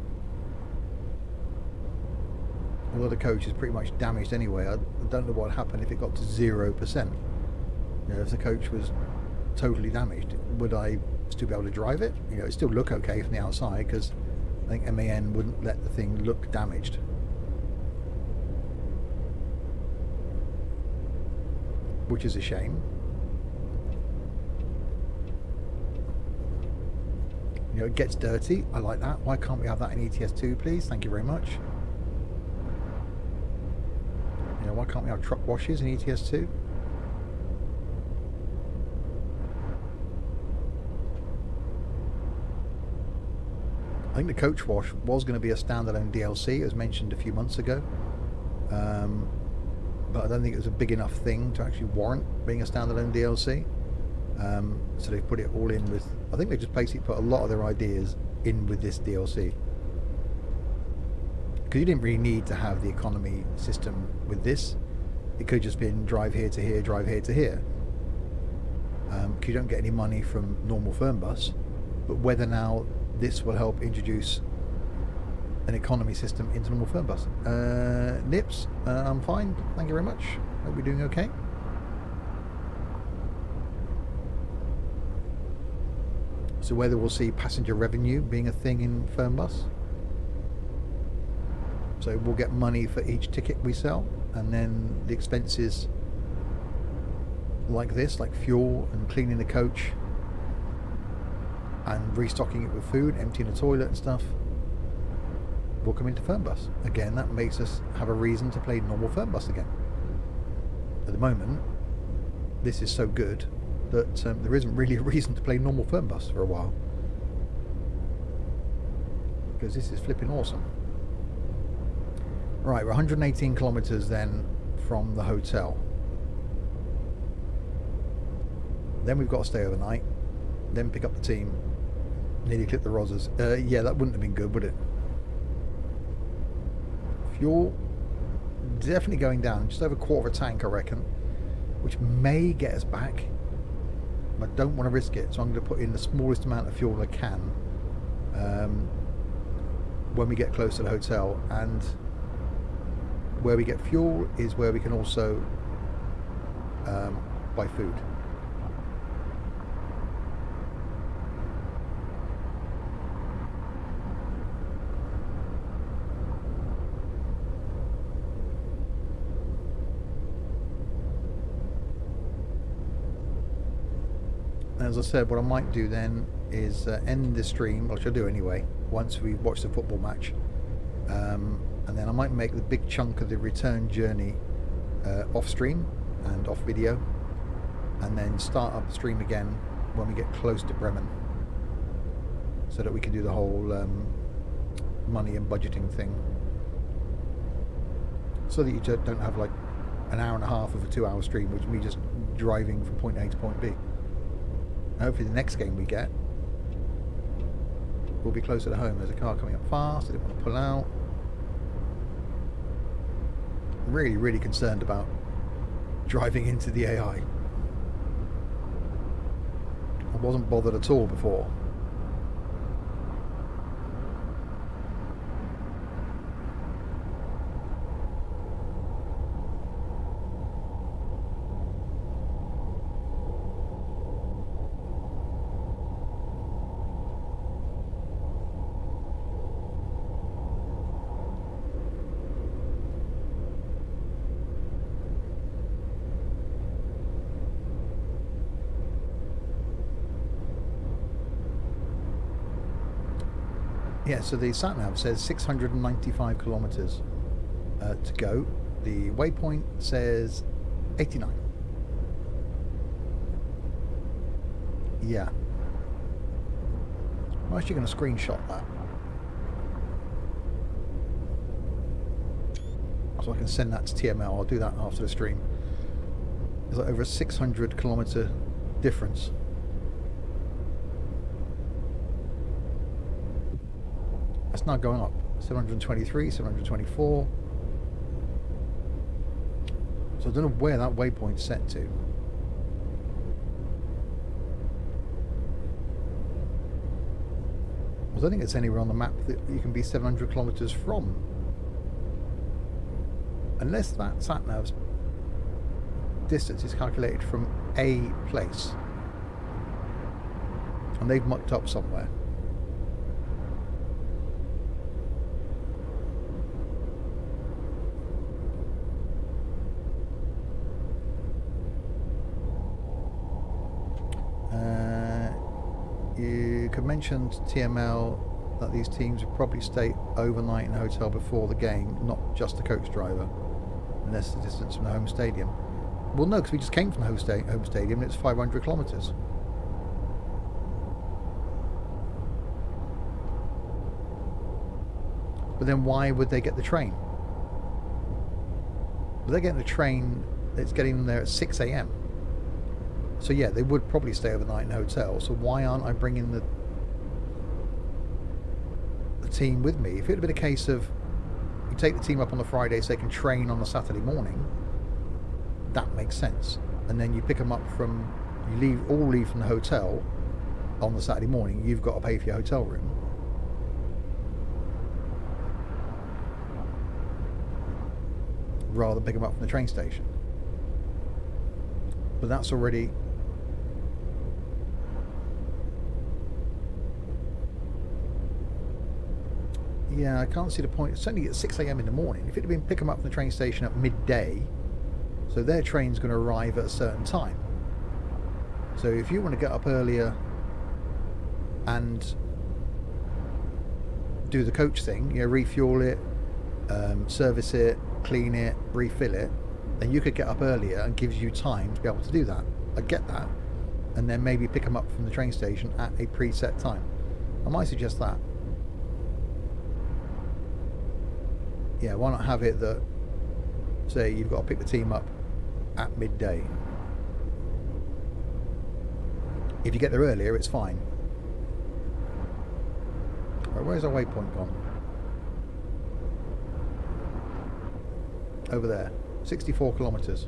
Although the coach is pretty much damaged anyway, I don't know what would happen if it got to 0%. If the coach was totally damaged, would I still be able to drive it? It still look okay from the outside, because I think MAN wouldn't let the thing look damaged. Which is a shame. It gets dirty. I like that. Why can't we have that in ETS2, please? Thank you very much. Why can't we have truck washes in ETS2? I think the coach wash was going to be a standalone DLC, as mentioned a few months ago, but I don't think it was a big enough thing to actually warrant being a standalone DLC. So they've put it all in with, I think they just basically put a lot of their ideas in with this DLC, because you didn't really need to have the economy system with this. It could have just been drive here to here, drive here to here, because you don't get any money from normal Fernbus. But whether now this will help introduce an economy system into normal Fernbus. Nips, I'm fine, thank you very much. Hope you're doing okay. So whether we'll see passenger revenue being a thing in Fernbus. So we'll get money for each ticket we sell, and then the expenses like this, like fuel and cleaning the coach and restocking it with food, emptying the toilet and stuff, will come into Fernbus. Again, that makes us have a reason to play normal Fernbus again. At the moment, this is so good that there isn't really a reason to play normal Fernbus for a while, because this is flipping awesome. Right, we're 118 kilometers then from the hotel. Then we've got to stay overnight, then pick up the team. Nearly clip the rozzers. Yeah, that wouldn't have been good, would it? Fuel definitely going down, just over a quarter of a tank, I reckon, which may get us back. I don't want to risk it, so I'm going to put in the smallest amount of fuel I can when we get close to the hotel. And where we get fuel is where we can also buy food. As I said, what I might do then is end the stream, which I'll do anyway, once we watch the football match. And then I might make the big chunk of the return journey off stream and off video, and then start up the stream again when we get close to Bremen, so that we can do the whole money and budgeting thing, so that you don't have like an hour and a half of a 2-hour stream, which is me just driving from point A to point B. And hopefully the next game we get will be closer to home. There's a car coming up fast. I didn't want to pull out. I'm really concerned about driving into the AI. I wasn't bothered at all before. Yeah, so the sat-nav says 695 kilometers to go. The waypoint says 89. Yeah. I'm actually going to screenshot that, so I can send that to TML. I'll do that after the stream. There's like over a 600 kilometer difference. It's now going up. 723, 724. So I don't know where that waypoint's set to. I don't think it's anywhere on the map that you can be 700 kilometers from. Unless that sat-nav's distance is calculated from a place. And they've mucked up somewhere. You could mention to TML that these teams would probably stay overnight in a hotel before the game, not just the coach driver, unless the distance from the home stadium. Well, no, because we just came from the home stadium and it's 500 kilometres. But then why would they get the train? Well, they're getting the train that's getting them there at 6 a.m. So yeah, they would probably stay overnight in a hotel. So why aren't I bringing the team with me? If it had been a case of you take the team up on the Friday so they can train on the Saturday morning, that makes sense. And then you pick them up from, you leave from the hotel on the Saturday morning. You've got to pay for your hotel room. Rather than pick them up from the train station. But that's already... Yeah, I can't see the point. It's only at 6 a.m. in the morning. If it had been pick them up from the train station at midday, so their train's going to arrive at a certain time. So if you want to get up earlier and do the coach thing, you know, refuel it, service it, clean it, refill it, then you could get up earlier and gives you time to be able to do that. I get that. And then maybe pick them up from the train station at a preset time. I might suggest that. Yeah, why not have it that, say, you've got to pick the team up at midday. If you get there earlier, it's fine. Right, where's our waypoint gone? Over there. 64 kilometres.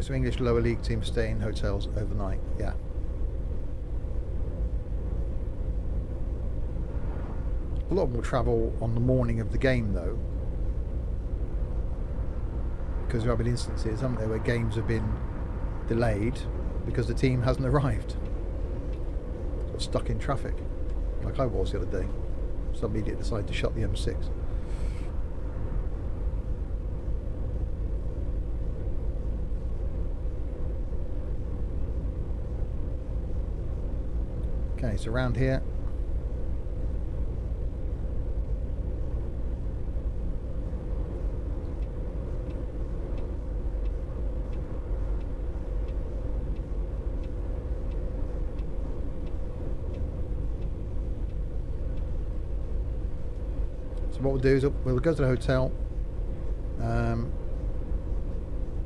So English lower league teams stay in hotels overnight. Yeah. A lot of them will travel on the morning of the game, though, because there have been instances, haven't there, where games have been delayed because the team hasn't arrived. Got stuck in traffic, like I was the other day. Some idiot decided to shut the M6. Okay, so around here. So what we'll do is we'll go to the hotel.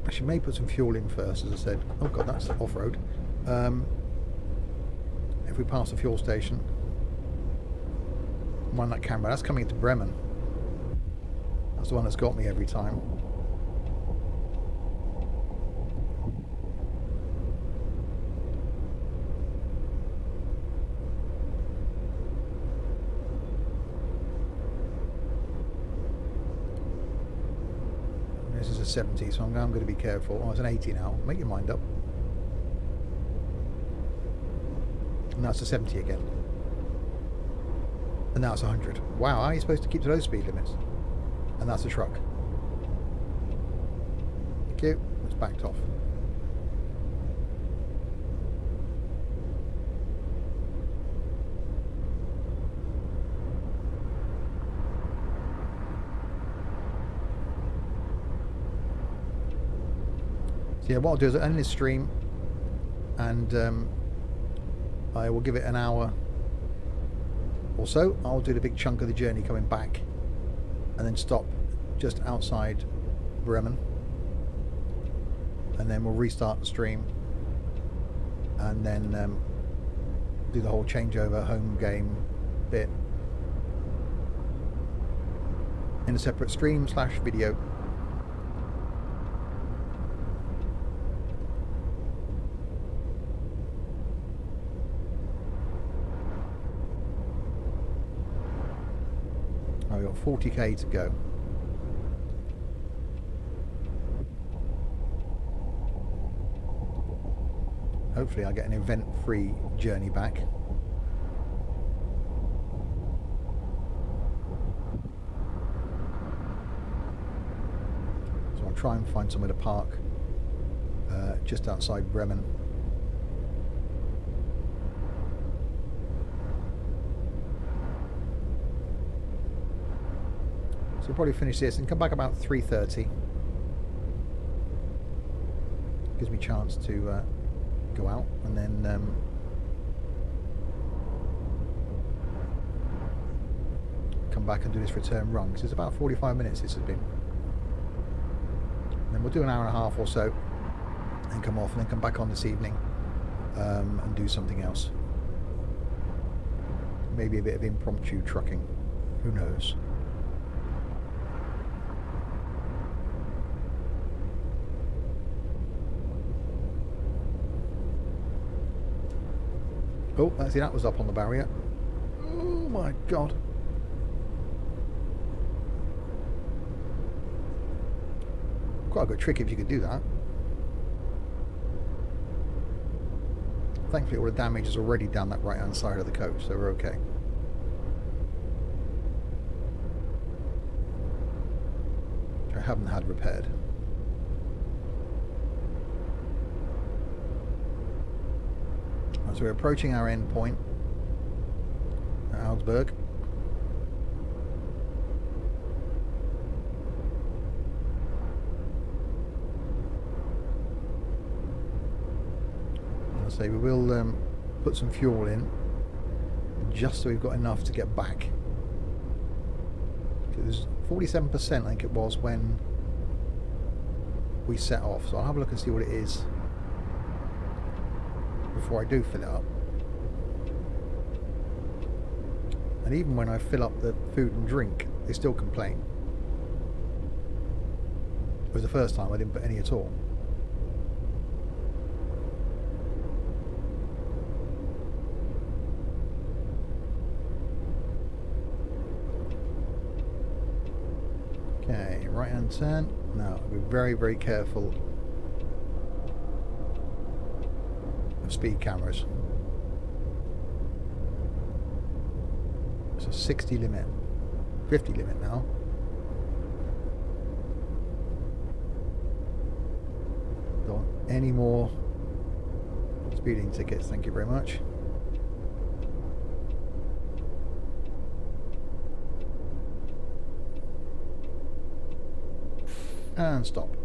Actually, may put some fuel in first, as I said. Oh god, that's off-road. If we pass the fuel station, mind that camera. That's coming into Bremen. That's the one that's got me every time. This is a 70, so I'm going to be careful. Oh, it's an 80 now. Make your mind up. And that's a 70 again. And now it's 100. Wow, how are you supposed to keep to those speed limits? And that's a truck. Thank you. It's backed off. So yeah, what I'll do is I'll end this stream and I will give it an hour or so. I'll do the big chunk of the journey coming back and then stop just outside Bremen, and then we'll restart the stream and then do the whole changeover home game bit in a separate stream / video. We've got 40k to go. Hopefully I'll get an event-free journey back. So I'll try and find somewhere to park just outside Bremen. So we'll probably finish this and come back about 3:30. Gives me a chance to go out and then come back and do this return run, because it's about 45 minutes this has been. And then we'll do an hour and a half or so and come off and then come back on this evening and do something else. Maybe a bit of impromptu trucking, who knows. Oh, see, that was up on the barrier. Oh my god. Quite a good trick if you could do that. Thankfully all the damage is already down that right hand side of the coach, so we're okay. Which I haven't had repaired. So we're approaching our end point at Augsburg. I'll say we will put some fuel in just so we've got enough to get back. It was 47%, I think it was, when we set off. So I'll have a look and see what it is before I do fill it up. And even when I fill up the food and drink, they still complain. It was the first time I didn't put any at all. Okay, right hand turn. Now, be very, very careful speed cameras. It's a 60 limit, 50 limit now. Don't want any more speeding tickets, thank you very much. And stop.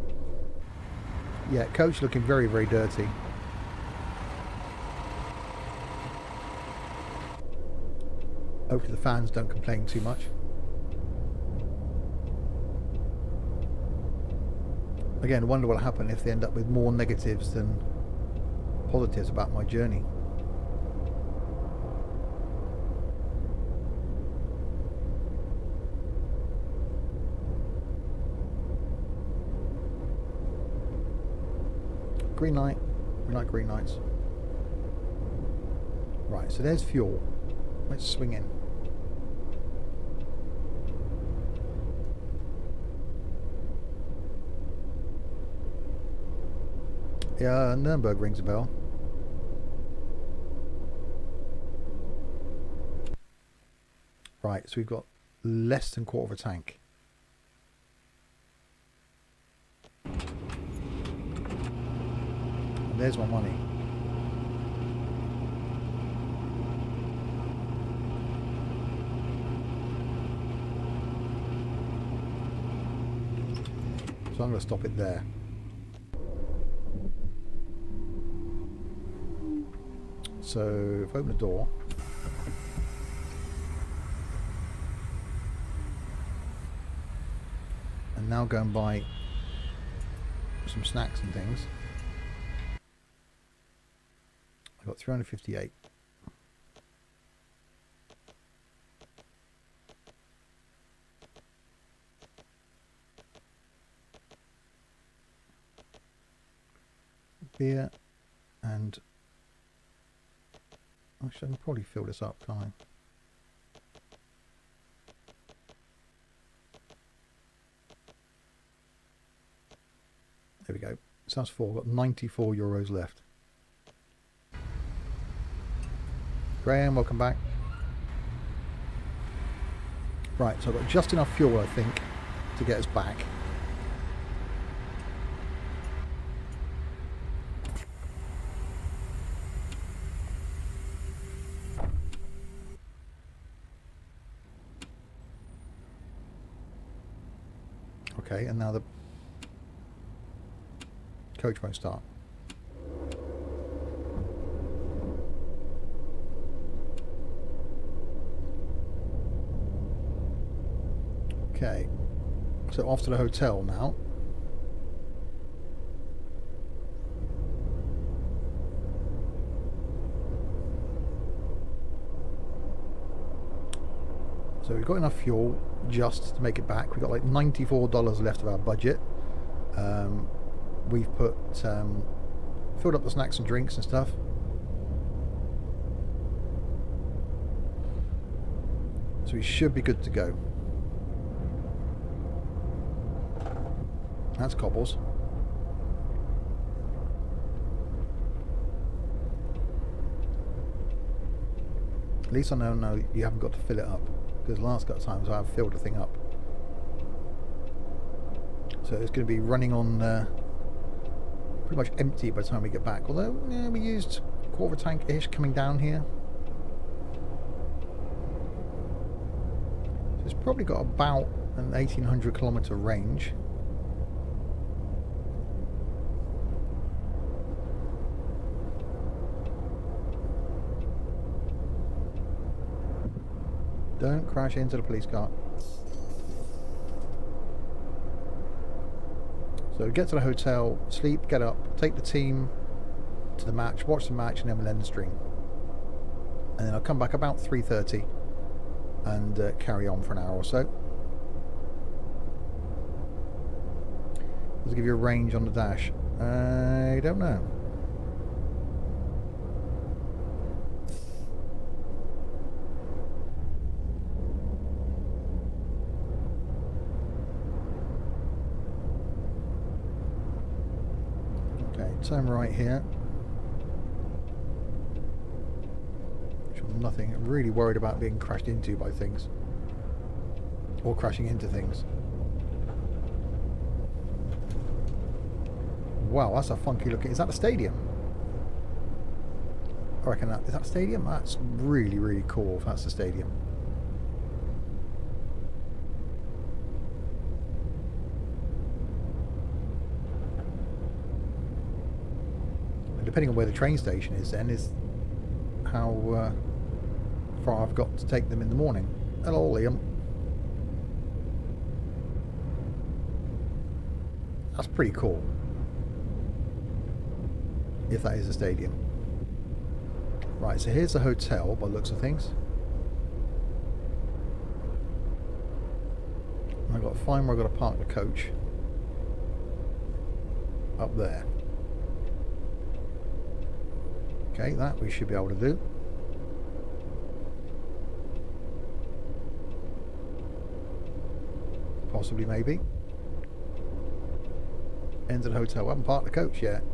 Yeah, coach looking very, very dirty. Hopefully the fans don't complain too much. Again, I wonder what will happen if they end up with more negatives than positives about my journey. Green light. We like green lights. Right, so there's fuel. Let's swing in. Yeah, Nuremberg rings a bell. Right, so we've got less than quarter of a tank. And there's my money. So I'm going to stop it there. So if I open the door, and now go and buy some snacks and things, I've got 358. Beer and actually I can probably fill this up, can't I? There we go. So that's four. Got 94 euros left. Graham, welcome back. Right, so I've got just enough fuel, I think, to get us back. Okay, and now the coach won't start. Okay, so off to the hotel now. So we've got enough fuel just to make it back. We've got like $94 left of our budget. We've put filled up the snacks and drinks and stuff. So we should be good to go. That's cobbles. At least I know you haven't got to fill it up. Because last couple of times I've filled the thing up. So it's going to be running on pretty much empty by the time we get back. Although, yeah, we used a quarter of a tank-ish coming down here. So it's probably got about an 1800 kilometre range. Don't crash into the police car. So get to the hotel, sleep, get up, take the team to the match, watch the match, and then we'll end the stream. And then I'll come back about 3:30 and carry on for an hour or so. Does it give you a range on the dash? I don't know. Turn right here. Nothing. I'm really worried about being crashed into by things. Or crashing into things. Wow, that's a funky looking... Is that the stadium? I reckon that... Is that a stadium? That's really, really cool if that's the stadium. depending on where the train station is, then is how far I've got to take them in the morning. Hello, Liam. That's pretty cool. If that is a stadium. Right, so here's the hotel by the looks of things. I've got to find where I've got to park the coach. Up there. Okay, that we should be able to do. Possibly, maybe. Enter the hotel. I haven't parked the coach yet.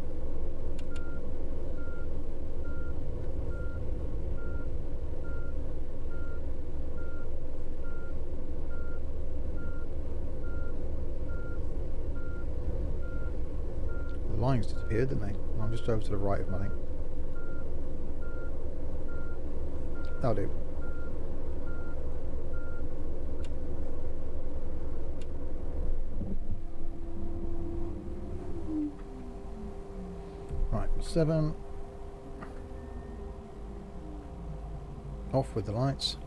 The lines disappeared, didn't they? I'm just over to the right of them, I think. That'll do. Right, 7. Off with the lights.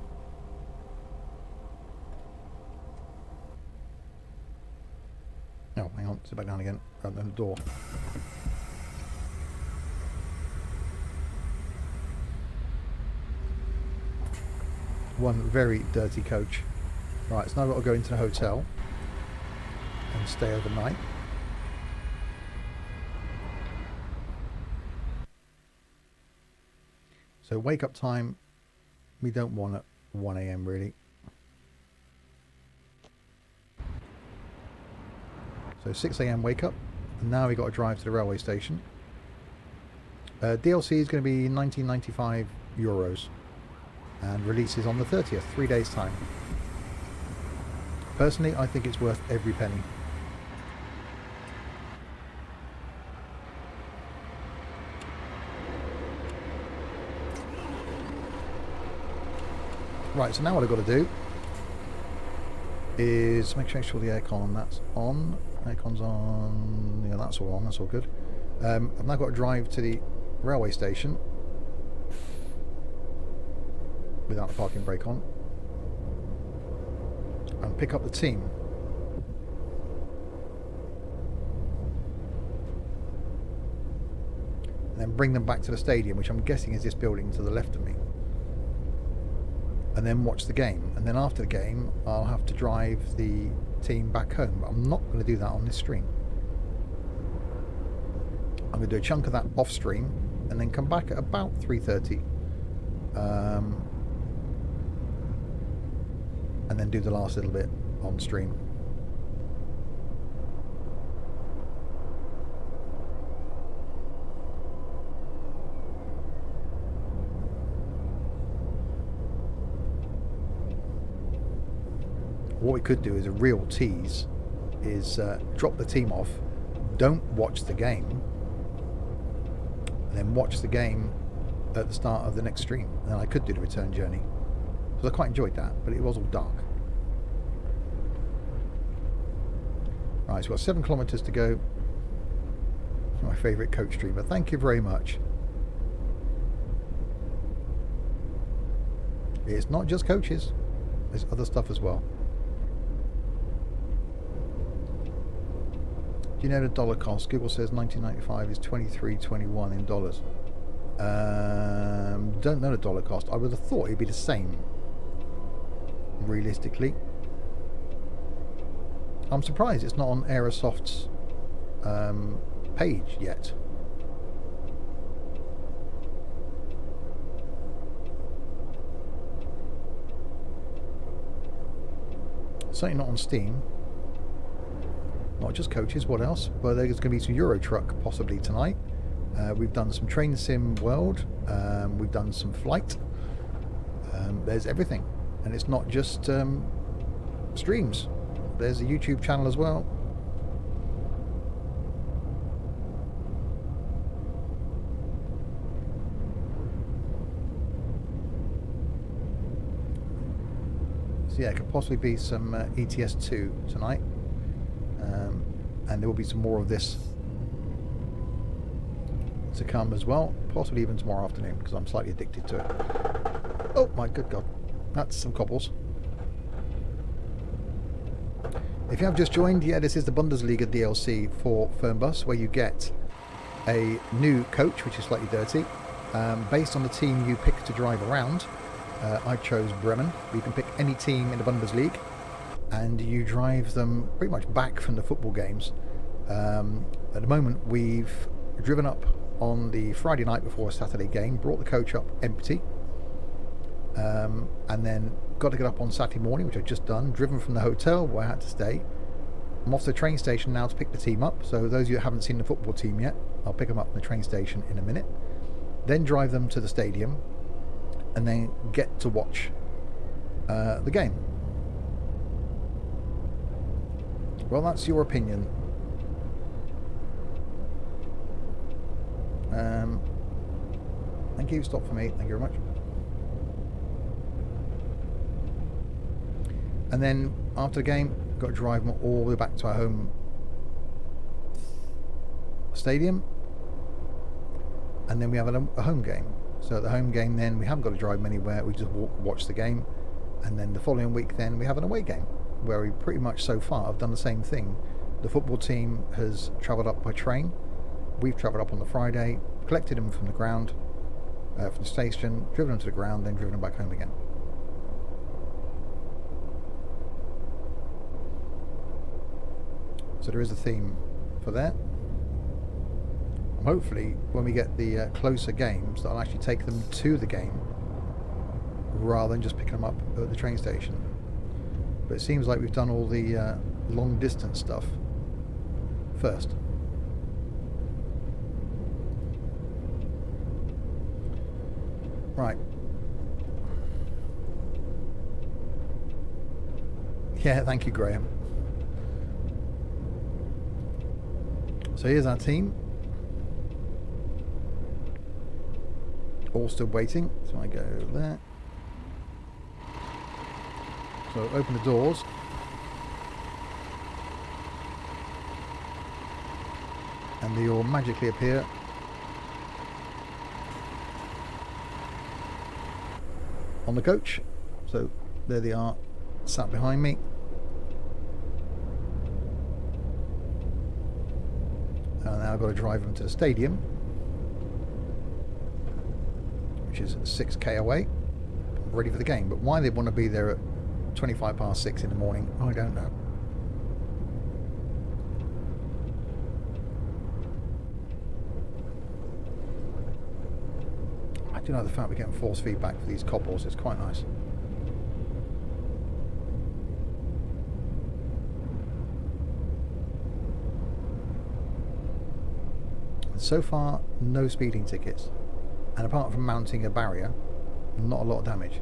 Oh, hang on, sit back down again. Open the door. One very dirty coach. Right, so now I've got to go into the hotel and stay overnight. So wake up time, we don't want at 1 AM really. So 6 AM wake up, and now we got to drive to the railway station. DLC is going to be 1995 euros. And releases on the 30th, 3 days time. Personally, I think it's worth every penny. Right, so now what I've got to do is make sure the aircon that's on. Aircon's on. Yeah, that's all on. That's all good. I've now got to drive to the railway station without the parking brake on and pick up the team. And then bring them back to the stadium, which I'm guessing is this building to the left of me. And then watch the game. And then after the game, I'll have to drive the team back home. But I'm not going to do that on this stream. I'm going to do a chunk of that off stream and then come back at about 3:30. And then do the last little bit on stream. What we could do is a real tease is drop the team off, don't watch the game, and then watch the game at the start of the next stream. And then I could do the return journey. I quite enjoyed that, but it was all dark. Right, so we've got 7 kilometres to go. My favourite coach streamer. Thank you very much. It's not just coaches. There's other stuff as well. Do you know the dollar cost? Google says 1995 is 23.21 in dollars. Don't know the dollar cost. I would have thought it'd be the same. Realistically, I'm surprised it's not on Aerosoft's page yet. Certainly not on Steam. Not just coaches, what else? Well, there's going to be some Euro Truck possibly tonight. We've done some Train Sim World. We've done some Flight. There's everything. And it's not just streams. There's a YouTube channel as well. So yeah, it could possibly be some ETS2 tonight. And there will be some more of this to come as well, possibly even tomorrow afternoon, because I'm slightly addicted to it. Oh my good god, that's some cobbles. If you have just joined, yeah, this is the Bundesliga Dlc for Fernbus, where you get a new coach, which is slightly dirty, based on the team you pick to drive around. I chose Bremen. You can pick any team in the Bundesliga, and you drive them pretty much back from the football games. At the moment, we've driven up on the Friday night before a Saturday game, brought the coach up empty, and then got to get up on Saturday morning, which I've just done, driven from the hotel where I had to stay. I'm off to the train station now to pick the team up, so those of you that haven't seen the football team yet, I'll pick them up from the train station in a minute, then drive them to the stadium, and then get to watch the game. Well, that's your opinion. Thank you, stop for me, thank you very much. And then after the game, got to drive them all the way back to our home stadium, and then we have a home game. So at the home game then we haven't got to drive them anywhere, we just watch the game, and then the following week then we have an away game where we pretty much so far have done the same thing. The football team has travelled up by train, we've travelled up on the Friday, collected them from the ground, from the station, driven them to the ground, then driven them back home again. So there is a theme for that. And hopefully when we get the closer games, that I'll actually take them to the game rather than just picking them up at the train station. But it seems like we've done all the long distance stuff first. Right. Yeah, thank you, Graham. So here's our team. All still waiting. So I go there. So open the doors. And they all magically appear. On the coach. So there they are, sat behind me. And now I've got to drive them to the stadium, which is 6k away, ready for the game. But why they want to be there at 25 past 6 in the morning, I don't know. I do know the fact we're getting force feedback for these cobbles, it's quite nice. So far, no speeding tickets, and apart from mounting a barrier, not a lot of damage.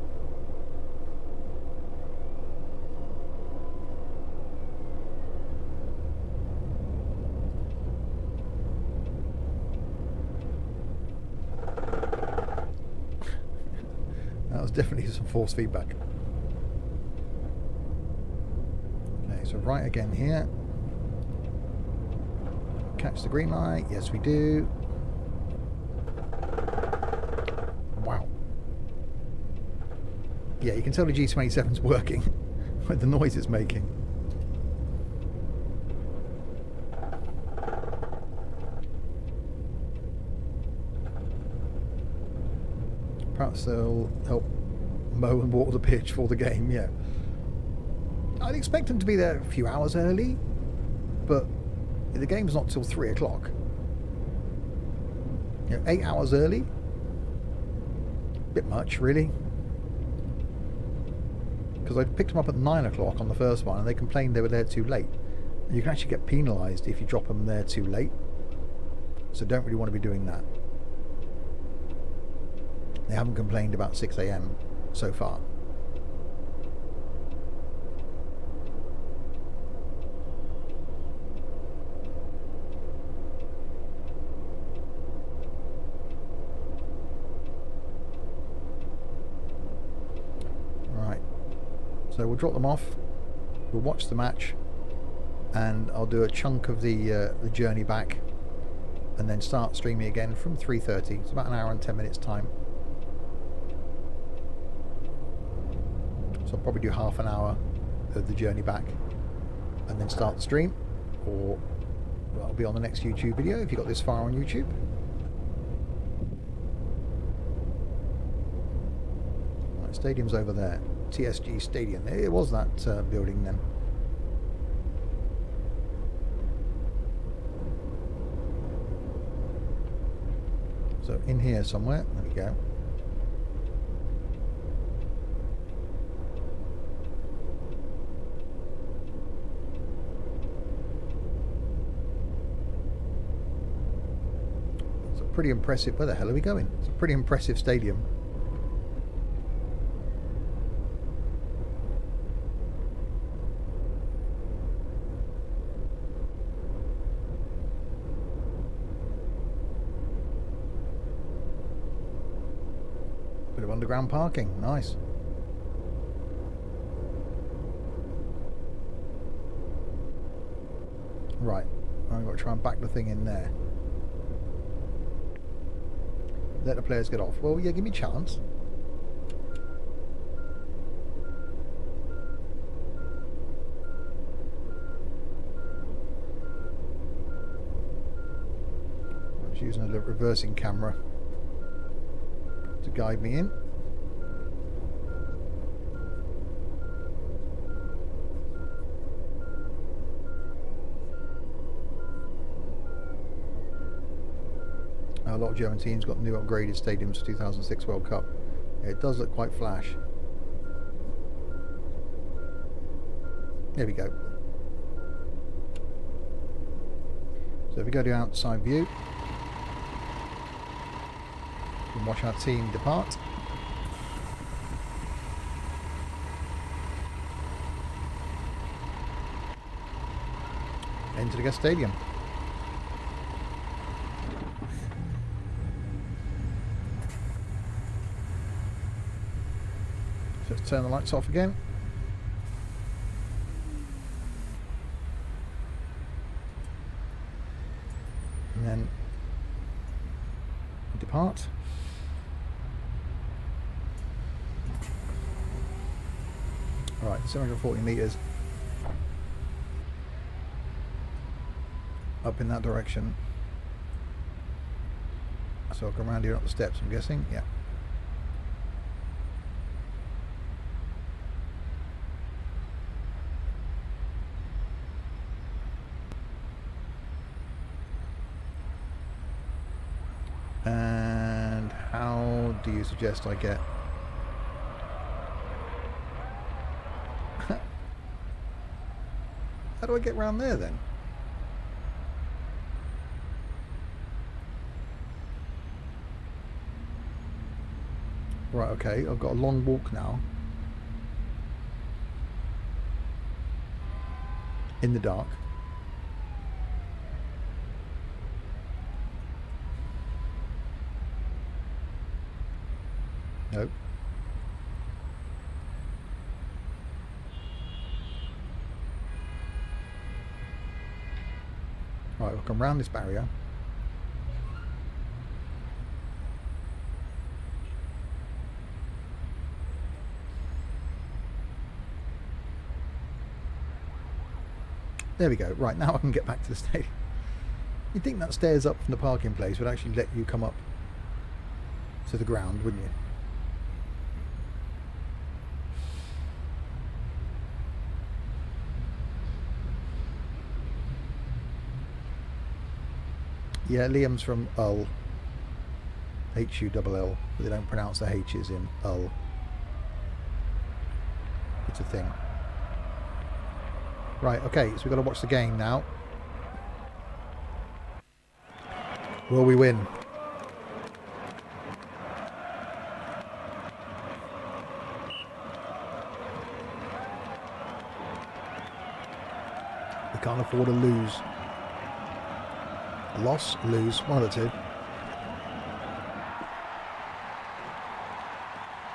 That was definitely some force feedback. Okay, so right again here. Catch the green light, yes we do. Wow. Yeah, you can tell the G27's working with the noise it's making. Perhaps they'll help mow and water the pitch for the game, yeah. I'd expect them to be there a few hours early, but the game's not till 3 o'clock. You know, 8 hours early? Bit much, really. Because I picked them up at 9 o'clock on the first one and they complained they were there too late. And you can actually get penalised if you drop them there too late. So don't really want to be doing that. They haven't complained about 6 AM so far. So we'll drop them off, we'll watch the match, and I'll do a chunk of the journey back and then start streaming again from 3:30. It's about an hour and 10 minutes time. So I'll probably do half an hour of the journey back and then start the stream, or that'll be on the next YouTube video if you got this far on YouTube. Right, stadium's over there. TSG Stadium. It was that building then. So in here somewhere, there we go. It's a pretty impressive, where the hell are we going? It's a pretty impressive stadium. Bit of underground parking, nice. Right, I've got to try and back the thing in there. Let the players get off. Well, yeah, give me a chance. I'm just using a little reversing camera to guide me in. A lot of German teams got new upgraded stadiums for 2006 World Cup. Yeah, it does look quite flash. There we go. So if we go to outside view, we can watch our team depart. Into the guest stadium. So let's turn the lights off again. And then depart. Right, 740 meters up in that direction. So I'll come around here up the steps, I'm guessing. Yeah. And how do you suggest I get? How do I get round there then? Right, okay, I've got a long walk now. In the dark. Nope. Right, we'll come round this barrier. There we go. Right, now I can get back to the stadium. You'd think that stairs up from the parking place would actually let you come up to the ground, wouldn't you? Yeah, Liam's from Hull. Hull, but they don't pronounce the H's in Hull. It's a thing. Right, okay, so we've got to watch the game now. Will we win? We can't afford to lose. Loss, lose, one of the two.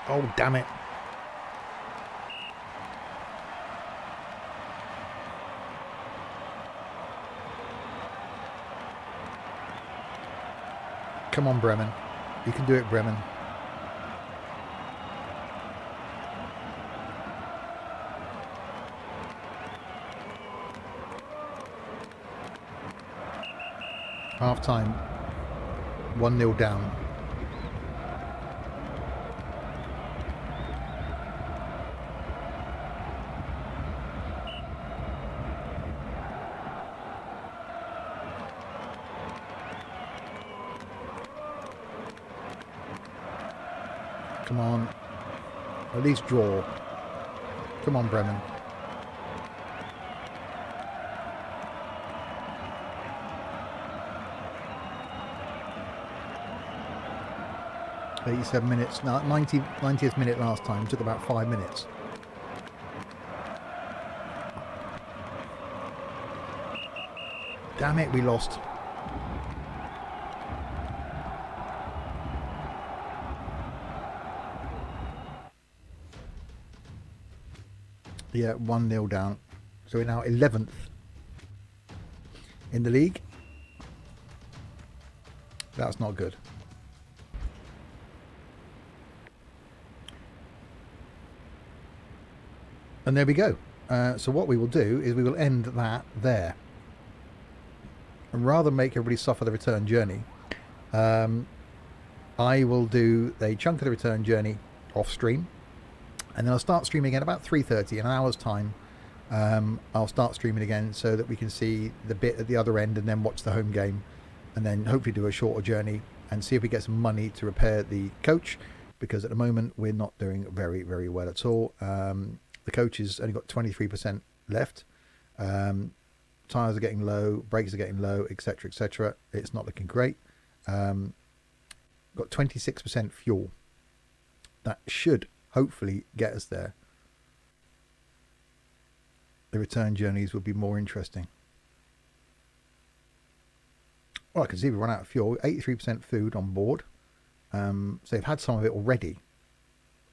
Oh, damn it. Come on, Bremen. You can do it, Bremen. Half time. 1-0 down. Come on. At least draw. Come on, Bremen. $87 minutes. Now, 90th minute last time. Took about 5 minutes. Damn it, we lost. Yeah, 1-0 down. So we're now 11th in the league. That's not good. And there we go. So what we will do is we will end that there. And rather than make everybody suffer the return journey, I will do a chunk of the return journey off stream. And then I'll start streaming again about 3:30 in an hour's time. I'll start streaming again so that we can see the bit at the other end and then watch the home game. And then hopefully do a shorter journey and see if we get some money to repair the coach. Because at the moment we're not doing very, very well at all. The coach has only got 23% left. Tyres are getting low, brakes are getting low, etc., etc. It's not looking great. Got 26% fuel. That should hopefully get us there. The return journeys would be more interesting. Well, I can see we run out of fuel. 83% food on board. So they've had some of it already.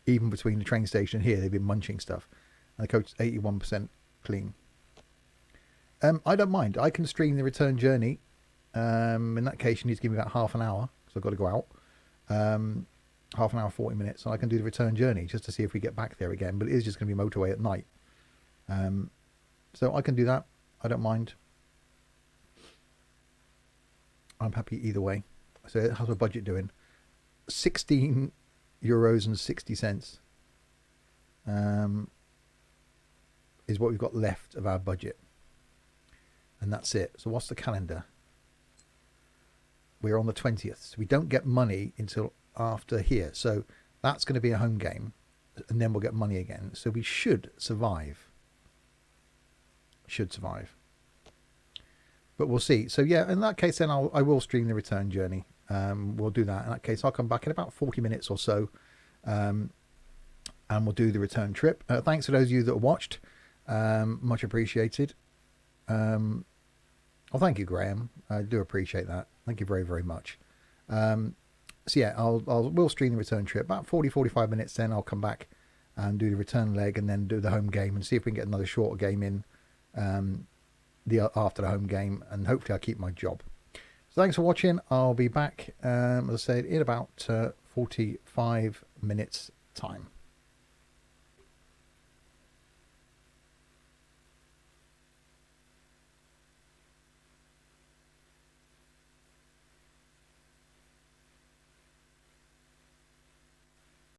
Even between the train station here, they've been munching stuff. And the coach is 81% clean. I don't mind. I can stream the return journey. In that case, you need to give me about half an hour. So I've got to go out. Half an hour, 40 minutes. And I can do the return journey just to see if we get back there again. But it is just going to be motorway at night. So I can do that. I don't mind. I'm happy either way. So how's my budget doing? €16.60 is what we've got left of our budget. And that's it. So what's the calendar? We're on the 20th. So we don't get money until after here. So that's going to be a home game. And then we'll get money again. So we should survive. Should survive. But we'll see. So yeah, in that case then I will stream the return journey. We'll do that. In that case, I'll come back in about 40 minutes or so. And we'll do the return trip. Thanks to those of you that watched. Much appreciated. Well, thank you, Graham. I do appreciate that. Thank you very, very much. So yeah, we'll stream the return trip about 40-45 minutes. Then I'll come back and do the return leg and then do the home game and see if we can get another shorter game in after the home game, and hopefully I'll keep my job. So thanks for watching. I'll be back, as I said, in about 45 minutes time.